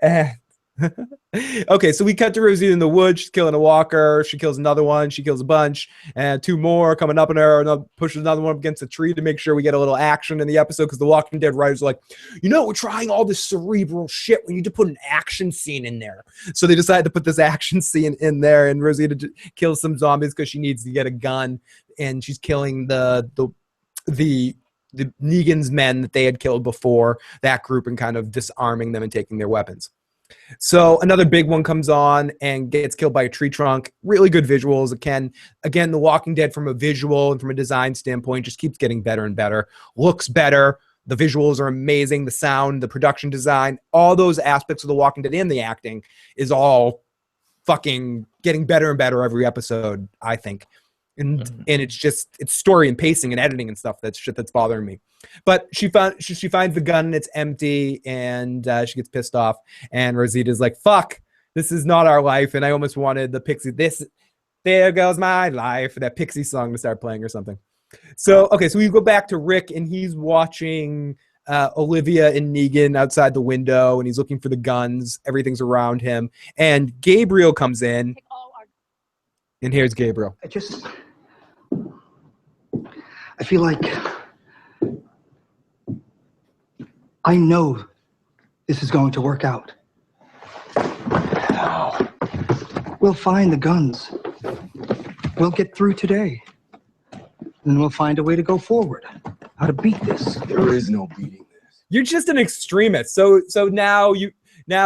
And okay, so we cut to Rosita in the woods. She's killing a walker. She kills another one. She kills a bunch, and two more coming up on her. And pushes another one up against a tree to make sure we get a little action in the episode. Because the Walking Dead writers are like, we're trying all this cerebral shit. We need to put an action scene in there. So they decided to put this action scene in there, and Rosita kills some zombies because she needs to get a gun, and she's killing the Negan's men that they had killed before, that group, and kind of disarming them and taking their weapons. So another big one comes on and gets killed by a tree trunk. Really good visuals. Again, The Walking Dead from a visual and from a design standpoint just keeps getting better and better. Looks better. The visuals are amazing. The sound, the production design, all those aspects of The Walking Dead and the acting is all fucking getting better and better every episode, I think. And it's story and pacing and editing and stuff. That's shit that's bothering me. But she finds the gun and it's empty, and she gets pissed off. And Rosita's like, "Fuck, this is not our life." And I almost wanted the Pixie. There goes my life. That Pixie song to start playing or something. So okay, so we go back to Rick, and he's watching Olivia and Negan outside the window, and he's looking for the guns. Everything's around him, and Gabriel comes in. And here's Gabriel. I feel like I know this is going to work out. We'll find the guns. We'll get through today. And we'll find a way to go forward. How to beat this. There is no beating this. You're just an extremist. So now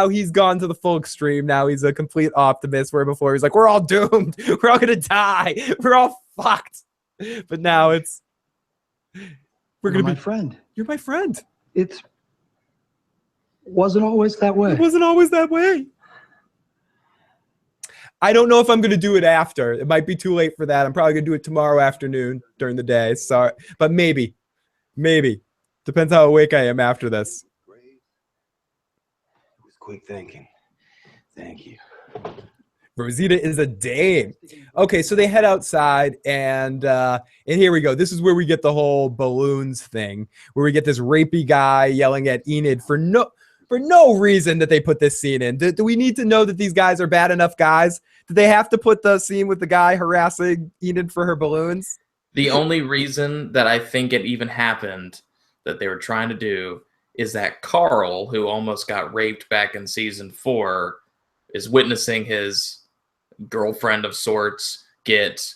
he's gone to the full extreme. Now he's a complete optimist, where before he's like, we're all doomed. We're all going to die. We're all fucked. But now it's, we're going to be my friend. You're my friend. It wasn't always that way. It wasn't always that way. I don't know if I'm going to do it after. It might be too late for that. I'm probably going to do it tomorrow afternoon during the day. Sorry. But maybe. Depends how awake I am after this. Quick thinking. Thank you. Rosita is a dame. Okay, so they head outside, and here we go. This is where we get the whole balloons thing, where we get this rapey guy yelling at Enid for no reason that they put this scene in. Do we need to know that these guys are bad enough guys? Do they have to put the scene with the guy harassing Enid for her balloons? The only reason that I think it even happened, that they were trying to do, is that Carl, who almost got raped back in season 4, is witnessing his girlfriend of sorts get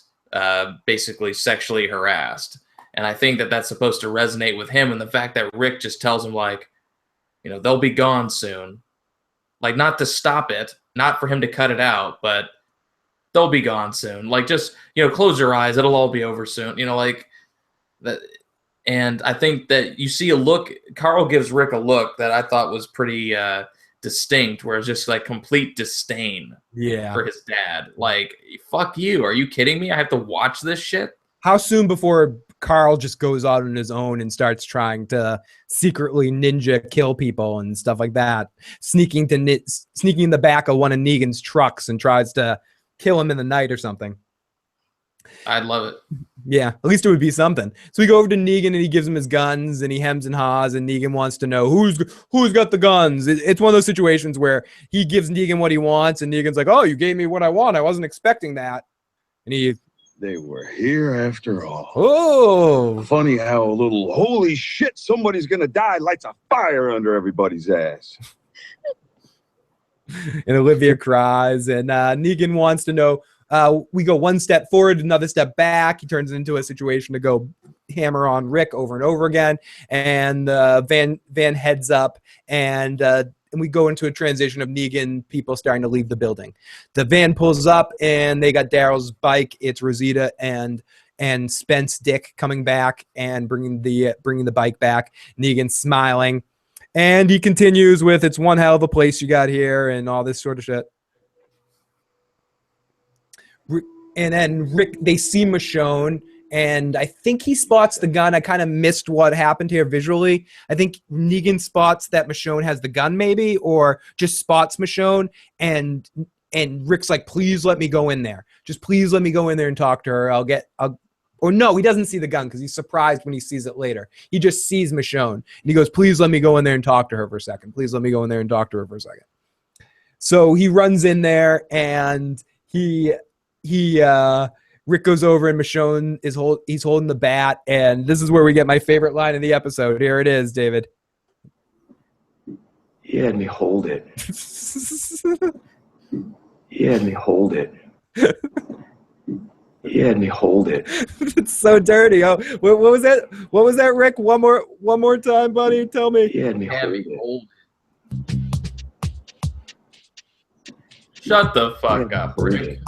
basically sexually harassed. And I think that that's supposed to resonate with him, and the fact that Rick just tells him, like, they'll be gone soon. Like, not to stop it, not for him to cut it out, but they'll be gone soon. Like, just, close your eyes, it'll all be over soon. Like that. And I think that you see a look, Carl gives Rick a look that I thought was pretty distinct, where it's just like complete disdain for his dad. Like, fuck you. Are you kidding me? I have to watch this shit? How soon before Carl just goes out on his own and starts trying to secretly ninja kill people and stuff like that, sneaking in the back of one of Negan's trucks and tries to kill him in the night or something? I'd love it. Yeah, at least it would be something. So we go over to Negan and he gives him his guns and he hems and haws, and Negan wants to know who's got the guns. It's one of those situations where he gives Negan what he wants and Negan's like, oh, you gave me what I want. I wasn't expecting that. And they were here after all. Oh, funny how a little holy shit, somebody's gonna die lights a fire under everybody's ass. And Olivia cries, and Negan wants to know. We go one step forward, another step back. He turns it into a situation to go hammer on Rick over and over again. And Van heads up, and we go into a transition of Negan people starting to leave the building. The van pulls up, and they got Daryl's bike. It's Rosita and Spence Dick coming back and bringing the bike back. Negan smiling, and he continues with, "It's one hell of a place you got here," and all this sort of shit. And then Rick, they see Michonne, and I think he spots the gun. I kind of missed what happened here visually. I think Negan spots that Michonne has the gun, maybe, or just spots Michonne, and Rick's like, "Please let me go in there. Just please let me go in there and talk to her. Or no, he doesn't see the gun because he's surprised when he sees it later. He just sees Michonne, and he goes, "Please let me go in there and talk to her for a second. Please let me go in there and talk to her for a second." So he runs in there, and Rick goes over, and Michonne he's holding the bat, and this is where we get my favorite line in the episode. Here it is, David. He had me hold it. He had me hold it. He had me hold it. It's so dirty. Oh, what was that? What was that, Rick? One more time, buddy. Tell me. He had me hold it. Shut the fuck up, Rick.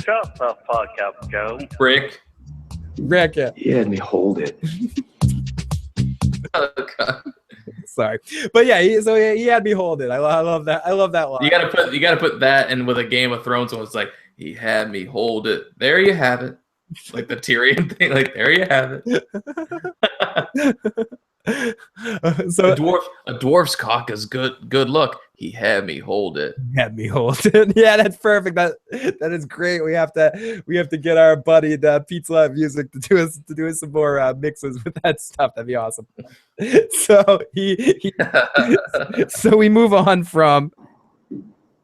Shut the fuck up, Joe. Rick, yeah. He had me hold it. Oh, God. Sorry, but yeah, he had me hold it. I love that. I love that line. You gotta put that in with a Game of Thrones one. It's like, he had me hold it. There you have it. Like the Tyrion thing. Like, there you have it. So a dwarf's cock is good look. He had me hold it. Had me hold it. Yeah, that's perfect. That is great. We have to get our buddy the Pizza Lab Music to do us some more mixes with that stuff. That'd be awesome. So so we move on from.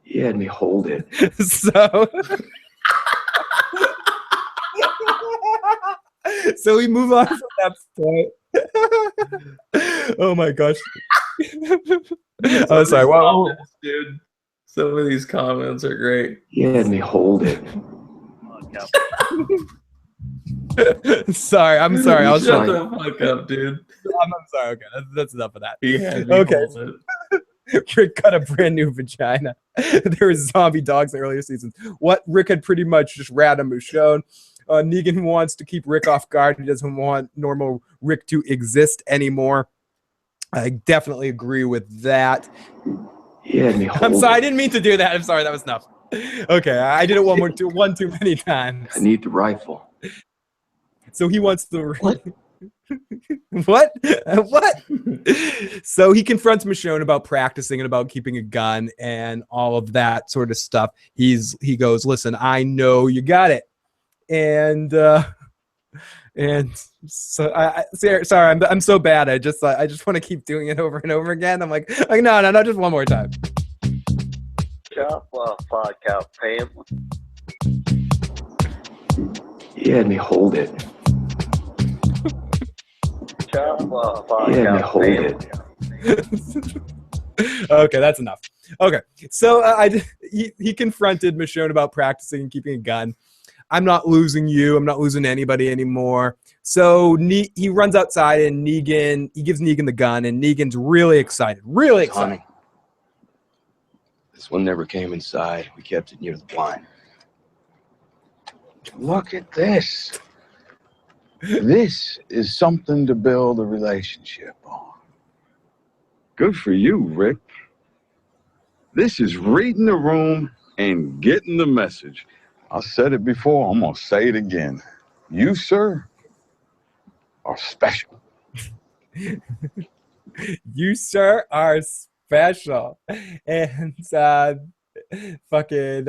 He had me hold it. So we move on from that point. Oh my gosh. Oh, sorry. Wow, dude. Some of these comments are great. He had me hold it. Sorry, I'm sorry. Shut the fuck up, dude. I'm sorry. Okay, that's enough of that. He had me hold it. Rick got a brand new vagina. There were zombie dogs in earlier seasons. What Rick had pretty much just randomly shown. Negan wants to keep Rick off guard. He doesn't want normal Rick to exist anymore. I definitely agree with that. Yeah, I'm sorry, I didn't mean to do that. I'm sorry, that was enough. Okay, I did it one too many times. I need the rifle. So he wants the what? What? So he confronts Michonne about practicing and about keeping a gun and all of that sort of stuff. He goes, "Listen, I know you got it." And so sorry, I'm so bad. I just want to keep doing it over and over again. I'm like no, just one more time. Shut the fuck up, Pam. He had me hold it. Shut the fuck He had me up, hold Pam. it. Okay, that's enough. Okay, so he confronted Michonne about practicing and keeping a gun. I'm not losing you. I'm not losing anybody anymore. So he runs outside, and he gives Negan the gun, and Negan's really excited. Really excited. Honey, this one never came inside. We kept it near the blind. Look at this. This is something to build a relationship on. Good for you, Rick. This is reading the room and getting the message. I said it before, I'm gonna say it again. You, sir, are special. You, sir, are special. And fucking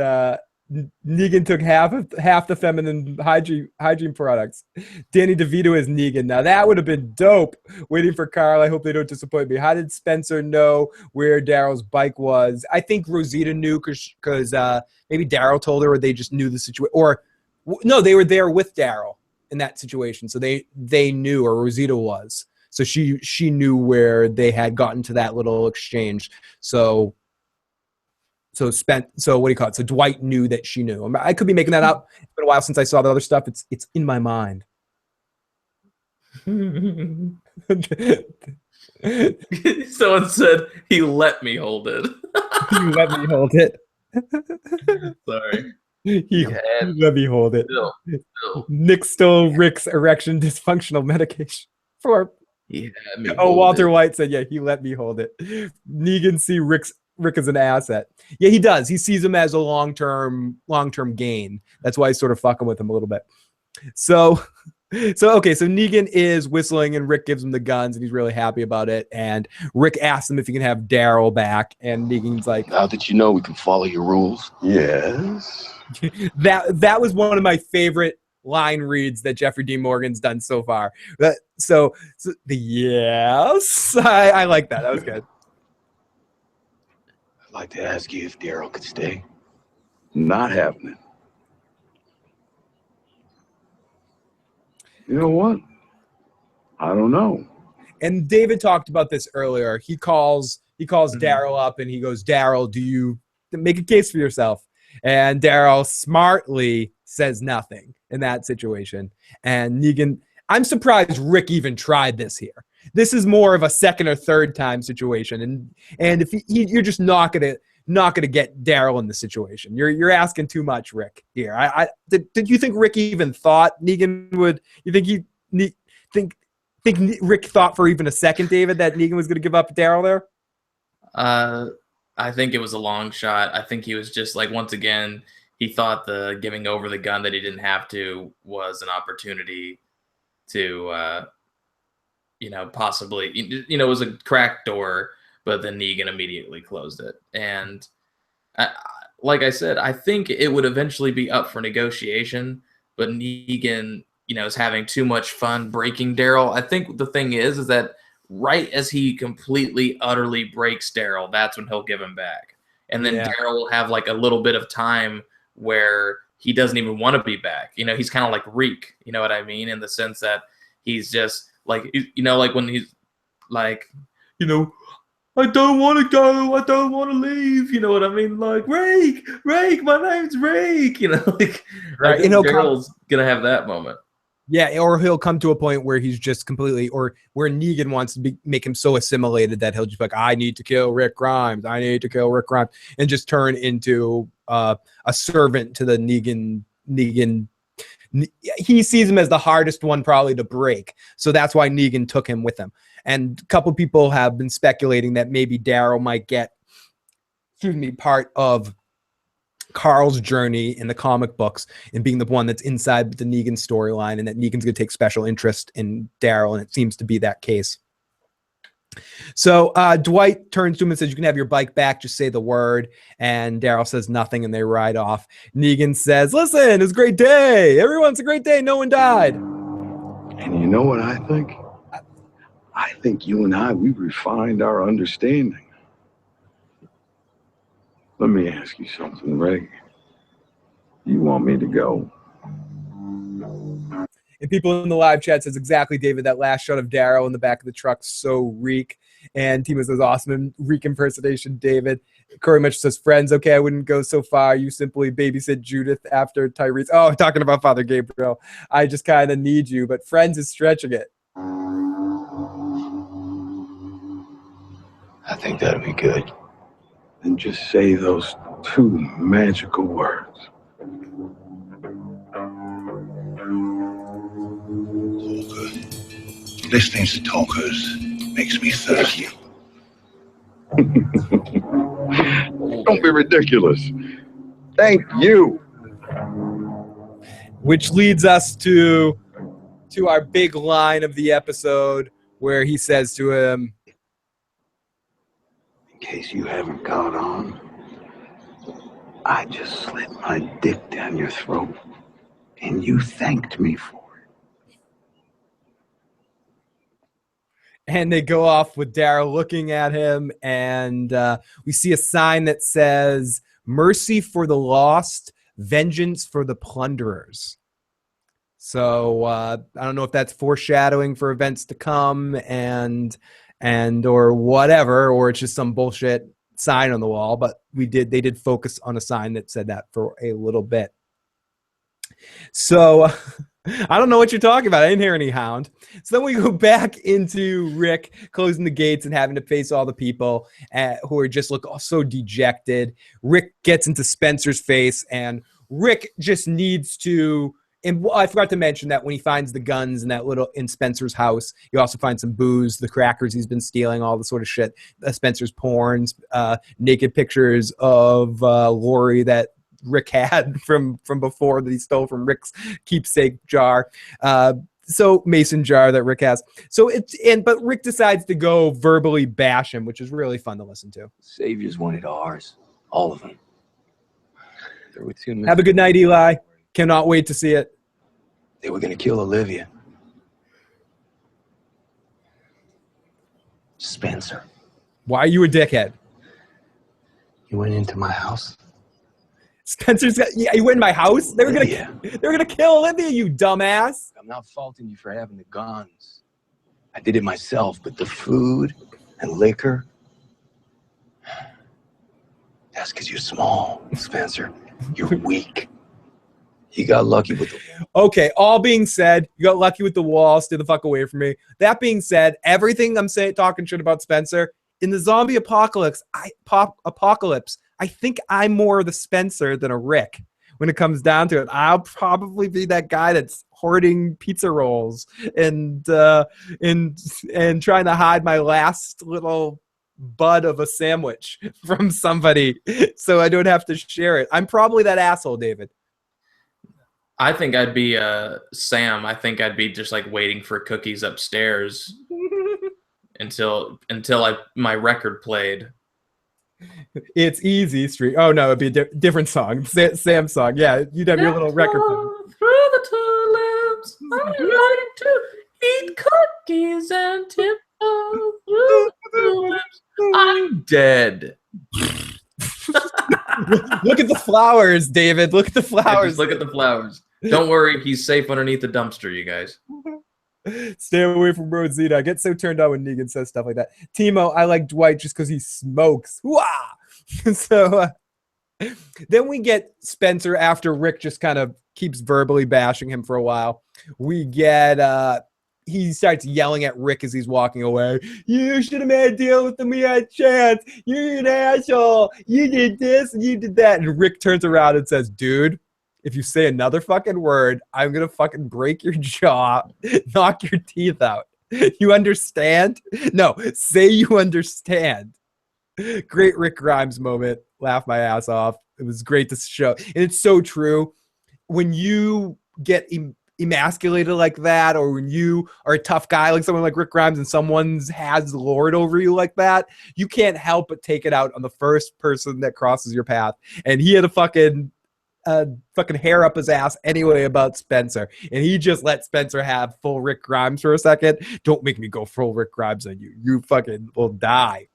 Negan took half the feminine hygiene products. Danny DeVito is Negan. Now that would have been dope. Waiting for Carl. I hope they don't disappoint me. How did Spencer know where Daryl's bike was? I think Rosita knew because maybe Daryl told her, or they just knew the situation. Or no, they were there with Daryl in that situation, so they knew, or Rosita was. So she knew where they had gotten to that little exchange. So what do you call it? So Dwight knew that she knew. I could be making that up. It's been a while since I saw the other stuff. It's in my mind. Someone said he let me hold it. He let me hold it. Sorry. He let me hold it. Still. Nick stole Rick's erection dysfunctional medication for. Walter White said, yeah, he let me hold it. Negan see Rick as an asset. Yeah, he does. He sees him as a long-term gain. That's why he's sort of fucking with him a little bit. So Negan is whistling and Rick gives him the guns and he's really happy about it. And Rick asks him if he can have Daryl back. And Negan's like, now that you know we can follow your rules. Yes. that was one of my favorite line reads that Jeffrey Dean Morgan's done so far. So yes, I like that. That was good. I'd like to ask you if Daryl could stay. Not happening. You know what? I don't know. And David talked about this earlier. He calls Daryl up and he goes, Daryl, do you make a case for yourself? And Daryl smartly says nothing in that situation. And Negan, I'm surprised Rick even tried this here. This is more of a second or third time situation. And if you're just not gonna get Daryl in the situation. You're asking too much, Rick. Here, did you think Rick even thought Negan would? You think Rick thought for even a second, David, that Negan was going to give up Daryl there? I think it was a long shot. I think he was just like, once again, he thought the giving over the gun that he didn't have to was an opportunity to, possibly, it was a cracked door. But then Negan immediately closed it. And like I said, I think it would eventually be up for negotiation. But Negan, is having too much fun breaking Daryl. I think the thing is that right as he completely, utterly breaks Daryl, that's when he'll give him back. And then Daryl will have like a little bit of time where he doesn't even want to be back. He's kind of like Reek, you know what I mean? In the sense that he's just like, like when he's like, I don't want to go. I don't want to leave. You know what I mean? Like, Rake, my name's Rake. Right. I think Daryl's going to have that moment. Yeah, or he'll come to a point where he's just completely, or where Negan wants to make him so assimilated that he'll just be like, I need to kill Rick Grimes. I need to kill Rick Grimes. And just turn into a servant to the Negan. He sees him as the hardest one probably to break. So that's why Negan took him with him. And a couple people have been speculating that maybe Daryl might get, part of Carl's journey in the comic books and being the one that's inside the Negan storyline, and that Negan's going to take special interest in Daryl, and it seems to be that case. So Dwight turns to him and says, you can have your bike back, just say the word. And Daryl says nothing, and they ride off. Negan says, listen, it's a great day. Everyone's a great day. No one died. And you know what I think? I think you and we refined our understanding. Let me ask you something, Ray. You want me to go? And people in the live chat says, exactly, David, that last shot of Daryl in the back of the truck, so Reek. And Timo says, awesome Reek impersonation, David. Corey Mitchell says, friends, okay, I wouldn't go so far. You simply babysit Judith after Tyrese. Oh, talking about Father Gabriel. I just kind of need you, but friends is stretching it. I think that'd be good. And just say those two magical words. Listening to talkers makes me thirsty. Don't be ridiculous. Thank you. Which leads us to our big line of the episode where he says to him, In case you haven't caught on, I just slit my dick down your throat, and you thanked me for it. and they go off with Daryl looking at him, and we see a sign that says, "Mercy for the lost, vengeance for the plunderers." So I don't know if that's foreshadowing for events to come and or whatever, or it's just some bullshit sign on the wall. But they did focus on a sign that said that for a little bit. So I don't know what you're talking about. I didn't hear any hound. So then we go back into Rick closing the gates and having to face all the people who are just look so dejected. Rick gets into Spencer's face, and Rick just needs to. And I forgot to mention that when he finds the guns in Spencer's house, you also find some booze, the crackers he's been stealing, all the sort of shit. Spencer's porns, naked pictures of Lori that Rick had from before that he stole from Rick's keepsake jar. So mason jar that Rick has. So but Rick decides to go verbally bash him, which is really fun to listen to. Saviors wanted ours, all of them. There were 2 men. Have a good night, Eli. Cannot wait to see it. They were gonna kill Olivia. Spencer. Why are you a dickhead? You went into my house. Spencer's got, yeah, you went in my house? They were gonna kill Olivia, you dumbass. I'm not faulting you for having the guns. I did it myself, but the food and liquor, that's because you're small, Spencer. You're weak. You got lucky with the... Okay, all being said, you got lucky with the wall. Stay the fuck away from me. That being said, everything I'm saying, talking shit about Spencer, in the zombie apocalypse, I think I'm more the Spencer than a Rick. When it comes down to it, I'll probably be that guy that's hoarding pizza rolls and trying to hide my last little bud of a sandwich from somebody so I don't have to share it. I'm probably that asshole, David. I think I'd be Sam. I think I'd be just like waiting for cookies upstairs until my record played. It's Easy Street. Oh no, it'd be a different song. Sam's song. Yeah, you'd have your little record playing. Through the tulips, I'm ready to eat cookies and tiptoe through the tulips. I'm dead. Look at the flowers, David. Look at the flowers. Yeah, just look at the flowers. Don't worry, he's safe underneath the dumpster, you guys. Stay away from Rosita. I get so turned on when Negan says stuff like that. Timo, I like Dwight just because he smokes. Wah! So then we get Spencer after Rick just kind of keeps verbally bashing him for a while. We get he starts yelling at Rick as he's walking away. You should have made a deal with him. We had a chance. You're an asshole. You did this and you did that. And Rick turns around and says, dude, if you say another fucking word, I'm going to fucking break your jaw, knock your teeth out. You understand? No, say you understand. Great Rick Grimes moment. Laugh my ass off. It was great to show. And it's so true. When you get emasculated like that, or when you are a tough guy like someone like Rick Grimes and someone has lord over you like that, you can't help but take it out on the first person that crosses your path. And he had a fucking hair up his ass anyway about Spencer, and he just let Spencer have full Rick Grimes for a second. Don't make me go full Rick Grimes on you. You fucking will die.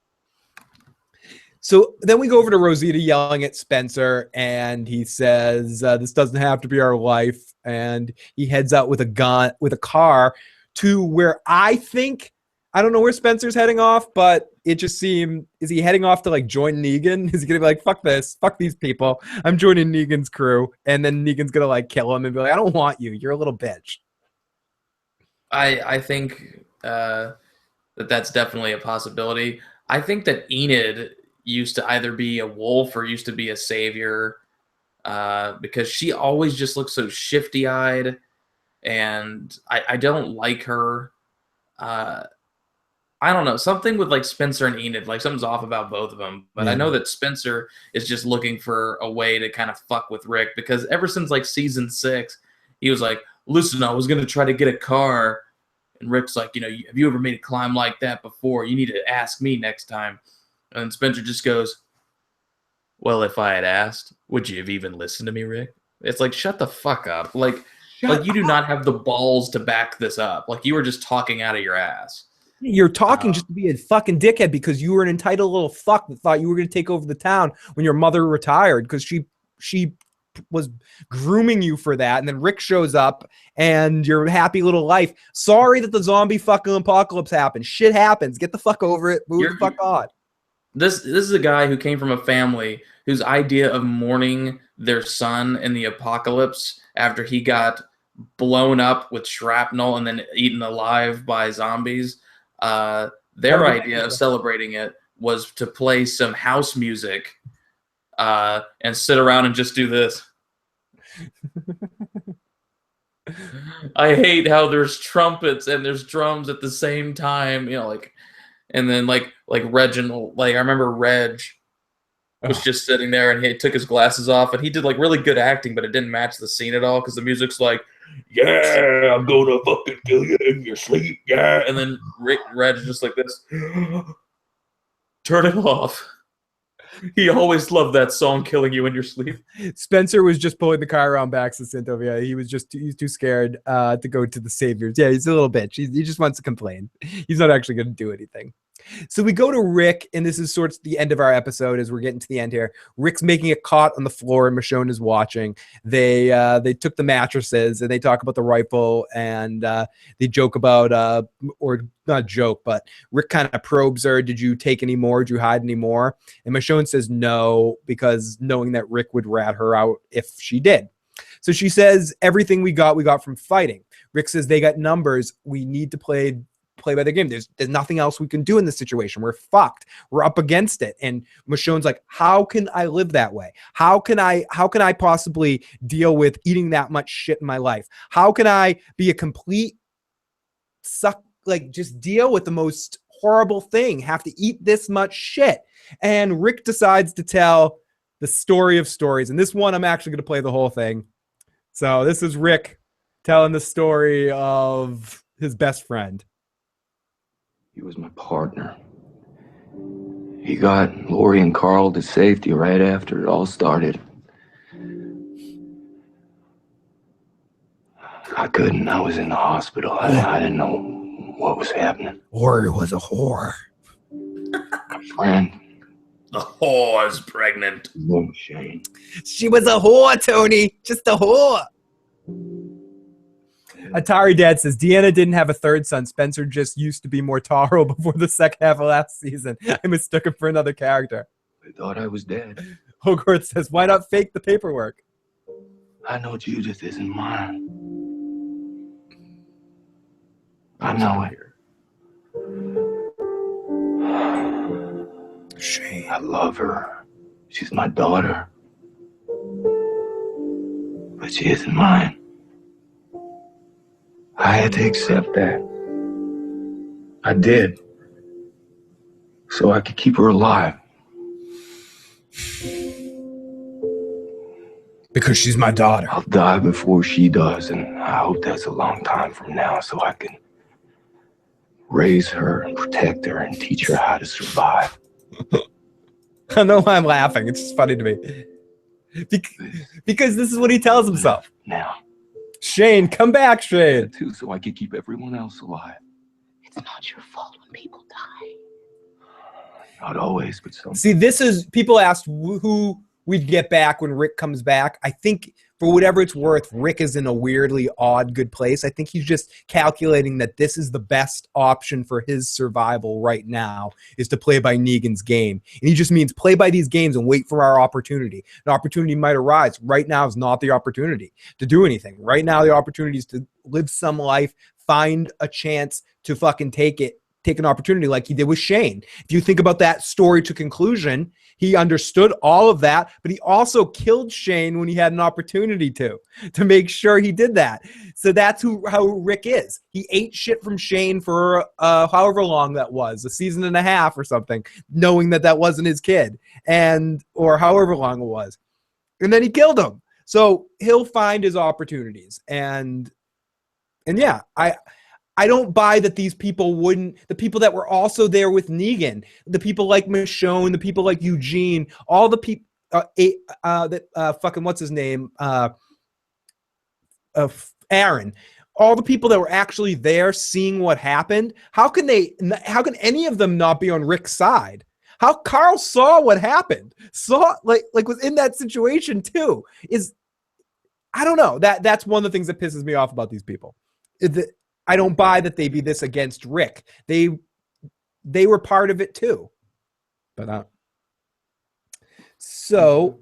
So then we go over to Rosita yelling at Spencer, and he says, this doesn't have to be our life. And he heads out with a car to where I don't know where Spencer's heading off, but it just seemed, is he heading off to like join Negan? Is he going to be like, fuck this, fuck these people. I'm joining Negan's crew. And then Negan's going to like kill him and be like, I don't want you. You're a little bitch. I think that's definitely a possibility. I think that Enid used to either be a wolf or used to be a savior because she always just looks so shifty-eyed, and I don't like her. I don't know, something with like Spencer and Enid, like something's off about both of them. But I know that Spencer is just looking for a way to kind of fuck with Rick, because ever since like season 6, he was like, listen, I was going to try to get a car. And Rick's like, you know, have you ever made a climb like that before? You need to ask me next time. And Spencer just goes, well, if I had asked, would you have even listened to me, Rick? It's like, shut the fuck up. Like you do not have the balls to back this up. Like, you were just talking out of your ass. You're talking just to be a fucking dickhead because you were an entitled little fuck that thought you were going to take over the town when your mother retired, because she was grooming you for that. And then Rick shows up and your happy little life. Sorry that the zombie fucking apocalypse happened. Shit happens. Get the fuck over it. Move the fuck on. This is a guy who came from a family whose idea of mourning their son in the apocalypse after he got blown up with shrapnel and then eaten alive by zombies. Their idea of celebrating it was to play some house music and sit around and just do this. I hate how there's trumpets and there's drums at the same time, you know, like, and then like Reginald, like I remember Reg was just sitting there and he took his glasses off and he did like really good acting, but it didn't match the scene at all because the music's like, yeah, I'm gonna fucking kill you in your sleep, yeah. And then Reg is just like this. Turn it off. He always loved that song, Killing You in Your Sleep. Spencer was just pulling the car around back to Sintovia. He's too scared to go to the saviors. Yeah, he's a little bitch. He just wants to complain. He's not actually going to do anything. So we go to Rick, and this is sort of the end of our episode as we're getting to the end here. Rick's making a cot on the floor, and Michonne is watching. They took the mattresses, and they talk about the rifle, and they joke about, or not joke, but Rick kind of probes her. Did you take any more? Did you hide any more? And Michonne says no, because knowing that Rick would rat her out if she did. So she says, everything we got from fighting. Rick says, they got numbers. We need to play by the game. There's nothing else we can do in this situation. We're fucked. We're up against it. And Michonne's like, how can I live that way? How can I possibly deal with eating that much shit in my life? How can I be a complete suck, like just deal with the most horrible thing, have to eat this much shit? And Rick decides to tell the story of stories. And this one, I'm actually going to play the whole thing. So this is Rick telling the story of his best friend. He was my partner. He got Lori and Carl to safety right after it all started. I couldn't. I was in the hospital. I didn't know what was happening. Lori was a whore. My friend. The whore's pregnant. Oh, Shane. She was a whore, Tony. Just a whore. Atari Dad says, Deanna didn't have a third son. Spencer just used to be more Taro before the second half of last season. I mistook him for another character. They thought I was dead. Hogarth says, why not fake the paperwork? I know Judith isn't mine. I know it. Shame. I love her. She's my daughter. But she isn't mine. I had to accept that. I did. So I could keep her alive. Because she's my daughter. I'll die before she does, and I hope that's a long time from now so I can raise her and protect her and teach her how to survive. I know why I'm laughing. It's just funny to me. Because this is what he tells himself. Now. Shane, come back, Shane. Too, so I can keep everyone else alive. It's not your fault when people die. Not always, but some. See, this is, people asked who we'd get back when Rick comes back. I think, for whatever it's worth, Rick is in a weirdly odd good place. I think he's just calculating that this is the best option for his survival right now, is to play by Negan's game. And he just means play by these games and wait for our opportunity. An opportunity might arise. Right now is not the opportunity to do anything. Right now, the opportunity is to live some life, find a chance to fucking take it take an opportunity like he did with Shane. If you think about that story to conclusion, he understood all of that, but he also killed Shane when he had an opportunity to make sure he did that. So that's how Rick is. He ate shit from Shane for however long that was, a season and a half or something, knowing that wasn't his kid, or however long it was. And then he killed him. So he'll find his opportunities. And yeah, I don't buy that these people wouldn't, the people that were also there with Negan, the people like Michonne, the people like Eugene, all the people, fucking what's his name? Aaron, all the people that were actually there seeing what happened. How can any of them not be on Rick's side? How Carl saw what happened, like was in that situation too, I don't know. That's one of the things that pisses me off about these people. I don't buy that they be this against Rick. They were part of it too. But so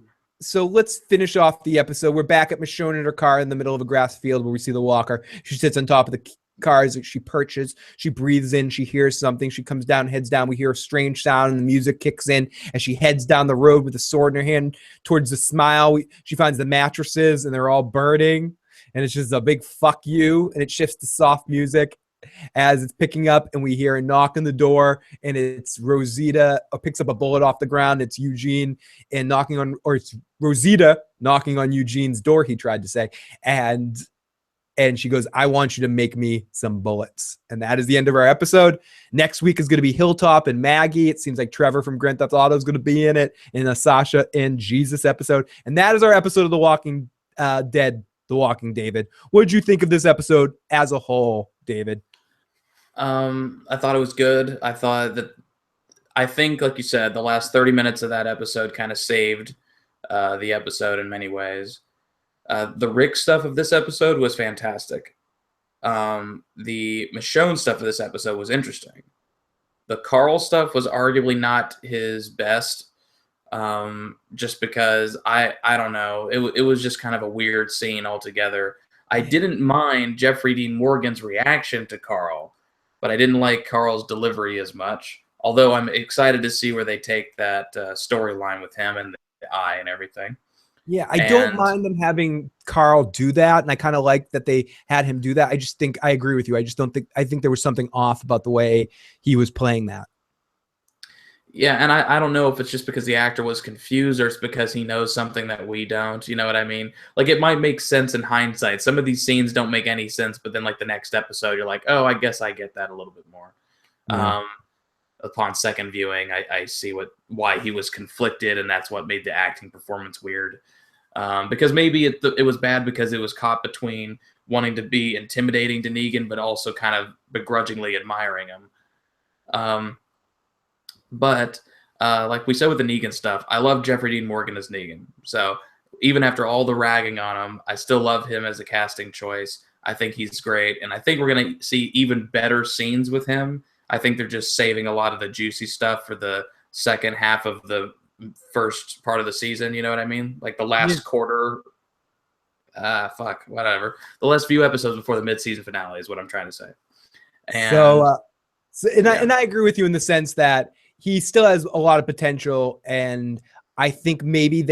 let's finish off the episode. We're back at Michonne in her car in the middle of a grass field where we see the walker. She sits on top of the cars. She perches. She breathes in. She hears something. She comes down, heads down. We hear a strange sound, and the music kicks in as she heads down the road with a sword in her hand towards the smile. She finds the mattresses, and they're all burning. And it's just a big fuck you, and it shifts to soft music as it's picking up, and we hear a knock on the door, and it's Rosita picks up a bullet off the ground. It's Eugene and it's Rosita knocking on Eugene's door, he tried to say. And she goes, I want you to make me some bullets. And that is the end of our episode. Next week is going to be Hilltop and Maggie. It seems like Trevor from Grand Theft Auto is going to be in it, in a Sasha and Jesus episode. And that is our episode of The Walking Dead. The Walking David. What did you think of this episode as a whole, David? I thought it was good. I think, like you said, the last 30 minutes of that episode kind of saved the episode in many ways. The Rick stuff of this episode was fantastic. The Michonne stuff of this episode was interesting. The Carl stuff was arguably not his best. Just because I don't know, it was just kind of a weird scene altogether. I didn't mind Jeffrey Dean Morgan's reaction to Carl, but I didn't like Carl's delivery as much. Although I'm excited to see where they take that storyline with him and the eye and everything. Yeah, I don't mind them having Carl do that, and I kind of like that they had him do that. I just think I agree with you. I think there was something off about the way he was playing that. Yeah, and I don't know if it's just because the actor was confused or it's because he knows something that we don't. You know what I mean? Like, it might make sense in hindsight. Some of these scenes don't make any sense, but then, like, the next episode, you're like, oh, I guess I get that a little bit more. Mm-hmm. Upon second viewing, I see why he was conflicted, and that's what made the acting performance weird. Because maybe it was bad because it was caught between wanting to be intimidating to Negan, but also kind of begrudgingly admiring him. But like we said with the Negan stuff, I love Jeffrey Dean Morgan as Negan. So even after all the ragging on him, I still love him as a casting choice. I think he's great, and I think we're going to see even better scenes with him. I think they're just saving a lot of the juicy stuff for the second half of the first part of the season. You know what I mean? Like the last quarter. Whatever. The last few episodes before the mid-season finale is what I'm trying to say. And I agree with you in the sense that he still has a lot of potential, and I think maybe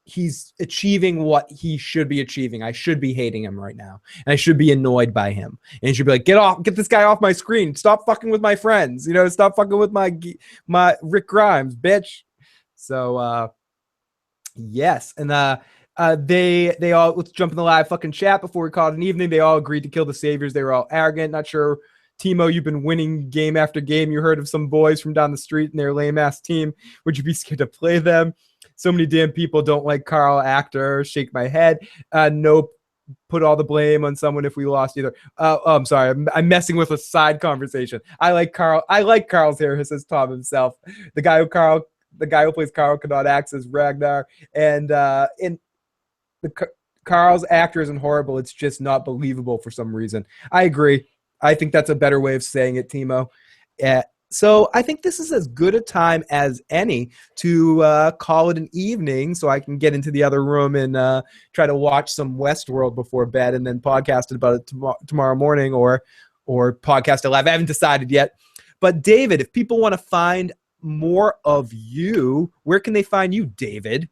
he's achieving what he should be achieving. I should be hating him right now, and I should be annoyed by him, and he should be like, get this guy off my screen. Stop fucking with my friends. Stop fucking with my Rick Grimes, bitch. So, yes. And, they all, let's jump in the live fucking chat before we call it an evening. They all agreed to kill the saviors. They were all arrogant. Not sure, Timo, you've been winning game after game. You heard of some boys from down the street and their lame ass team. Would you be scared to play them? So many damn people don't like Carl actor. Shake my head. Nope. Put all the blame on someone if we lost either. I'm sorry. I'm messing with a side conversation. I like Carl. I like Carl's hair, says Tom himself. The guy who plays Carl cannot act as Ragnar. And Carl's actor isn't horrible. It's just not believable for some reason. I agree. I think that's a better way of saying it, Timo. So I think this is as good a time as any to call it an evening so I can get into the other room and try to watch some Westworld before bed and then podcast about it tomorrow morning or podcast it live. I haven't decided yet. But David, if people want to find more of you, where can they find you, David?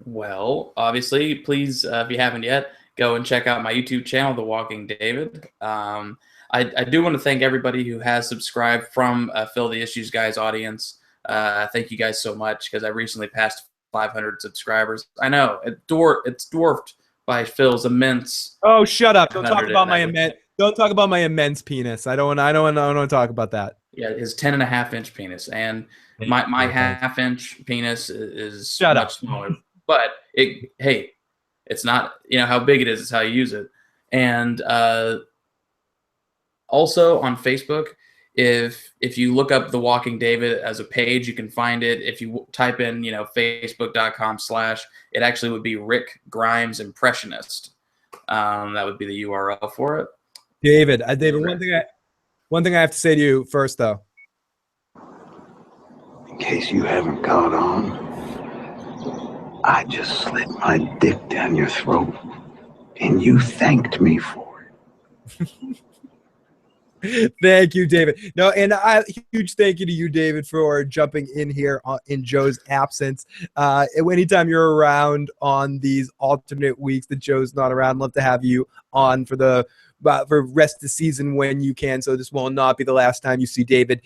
Well, obviously, please, if you haven't yet, go and check out my YouTube channel, The Walking David. I do want to thank everybody who has subscribed from Fill the Issues Guys audience. Thank you guys so much, because I recently passed 500 subscribers. I know it's dwarfed by Phil's immense. Oh, shut up! Don't talk about my immense. Don't talk about my immense penis. I don't want to talk about that. Yeah, his 10.5-inch penis, and my half-inch penis is much smaller. But it's not, how big it is, it's how you use it. And also on Facebook, if you look up The Walking David as a page, you can find it. If you type in, facebook.com/ it actually would be Rick Grimes Impressionist. That would be the URL for it. David, one thing I have to say to you first, though. In case you haven't caught on, I just slid my dick down your throat, and you thanked me for it. Thank you, David. No, and a huge thank you to you, David, for jumping in here in Joe's absence. Anytime you're around on these alternate weeks that Joe's not around, love to have you on for rest of the season when you can. So this will not be the last time you see David.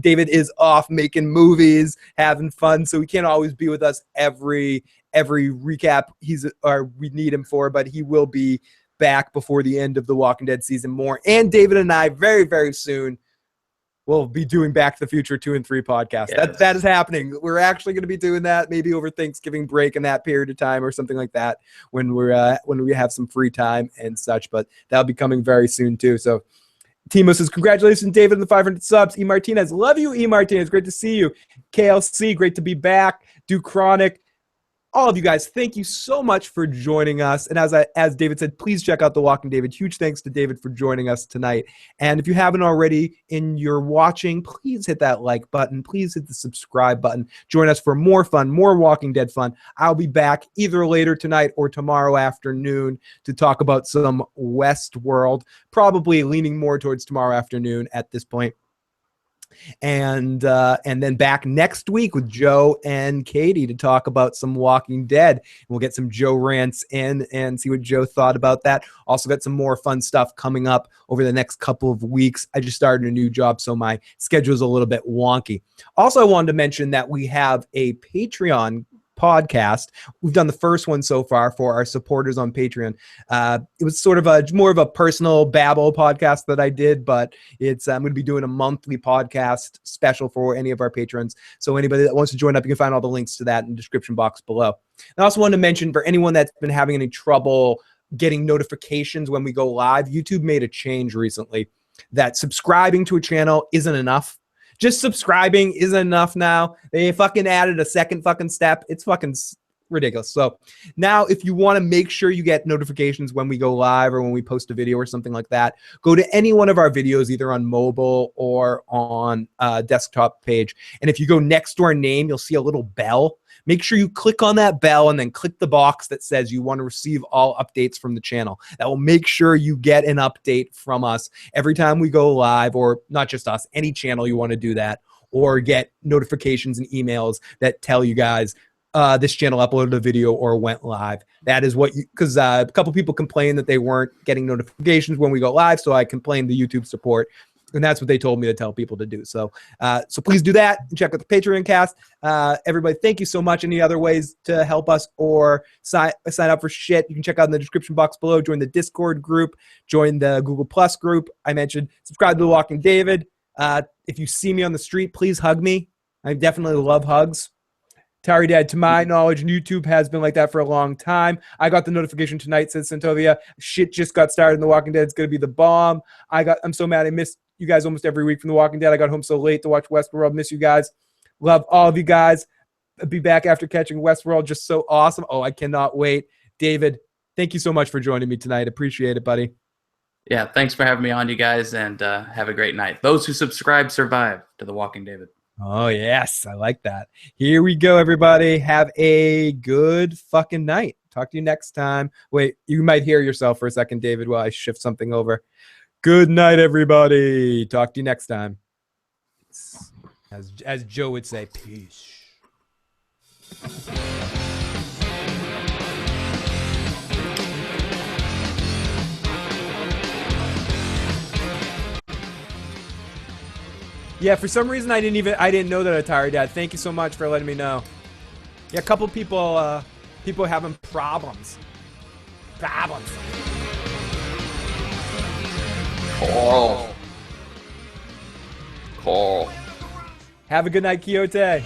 David is off making movies, having fun, so he can't always be with us every recap we need him for, but he will be back before the end of the Walking Dead season more. And David and I very, very soon will be doing Back to the Future 2 and 3 podcast. Yes. That is happening. We're actually going to be doing that maybe over Thanksgiving break in that period of time or something like that when we have some free time and such. But that'll be coming very soon too. So Timo says, congratulations, David, on the 500 subs. E. Martinez, love you, E. Martinez. Great to see you. KLC, great to be back. Do Chronic. All of you guys, thank you so much for joining us. And as David said, please check out The Walking David. Huge thanks to David for joining us tonight. And if you haven't already and you're watching, please hit that like button. Please hit the subscribe button. Join us for more fun, more Walking Dead fun. I'll be back either later tonight or tomorrow afternoon to talk about some Westworld, probably leaning more towards tomorrow afternoon at this point. And then back next week with Joe and Katie to talk about some Walking Dead. We'll get some Joe rants in and see what Joe thought about that. Also got some more fun stuff coming up over the next couple of weeks. I just started a new job, so my schedule is a little bit wonky. Also, I wanted to mention that we have a Patreon podcast. We've done the first one so far for our supporters on Patreon. It was sort of more of a personal babble podcast that I did, but I'm going to be doing a monthly podcast special for any of our patrons. So anybody that wants to join up, you can find all the links to that in the description box below. I also wanted to mention for anyone that's been having any trouble getting notifications when we go live, YouTube made a change recently that subscribing to a channel isn't enough. Just subscribing isn't enough now. They fucking added a second fucking step. It's fucking ridiculous. So now if you want to make sure you get notifications when we go live or when we post a video or something like that, go to any one of our videos, either on mobile or on desktop page. And if you go next to our name, you'll see a little bell. Make sure you click on that bell and then click the box that says you want to receive all updates from the channel. That will make sure you get an update from us every time we go live, or not just us, any channel you want to do that, or get notifications and emails that tell you guys this channel uploaded a video or went live. That is what because a couple people complained that they weren't getting notifications when we go live, so I complained to YouTube support. And that's what they told me to tell people to do. So so please do that. Check out the Patreon cast. Everybody, thank you so much. Any other ways to help us or sign up for shit, you can check out in the description box below. Join the Discord group. Join the Google Plus group I mentioned. Subscribe to The Walking David. If you see me on the street, please hug me. I definitely love hugs. Tari Dad, to my knowledge, YouTube has been like that for a long time. I got the notification tonight, says Santovia. Shit just got started in The Walking Dead. It's going to be the bomb. I'm so mad I missed you guys almost every week from The Walking Dead. I got home so late to watch Westworld. Miss you guys. Love all of you guys. I'll be back after catching Westworld. Just so awesome. Oh, I cannot wait. David, thank you so much for joining me tonight. Appreciate it, buddy. Yeah, thanks for having me on, you guys, and have a great night. Those who subscribe survive to The Walking David. Oh, yes. I like that. Here we go, everybody. Have a good fucking night. Talk to you next time. Wait, you might hear yourself for a second, David, while I shift something over. Good night, everybody. Talk to you next time. reunites. As Joe would say, peace. Yeah, for some reason I didn't know that, Atari Dad. Thank you so much for letting me know. Yeah, a couple people having problems. Carl. Have a good night, Quixote.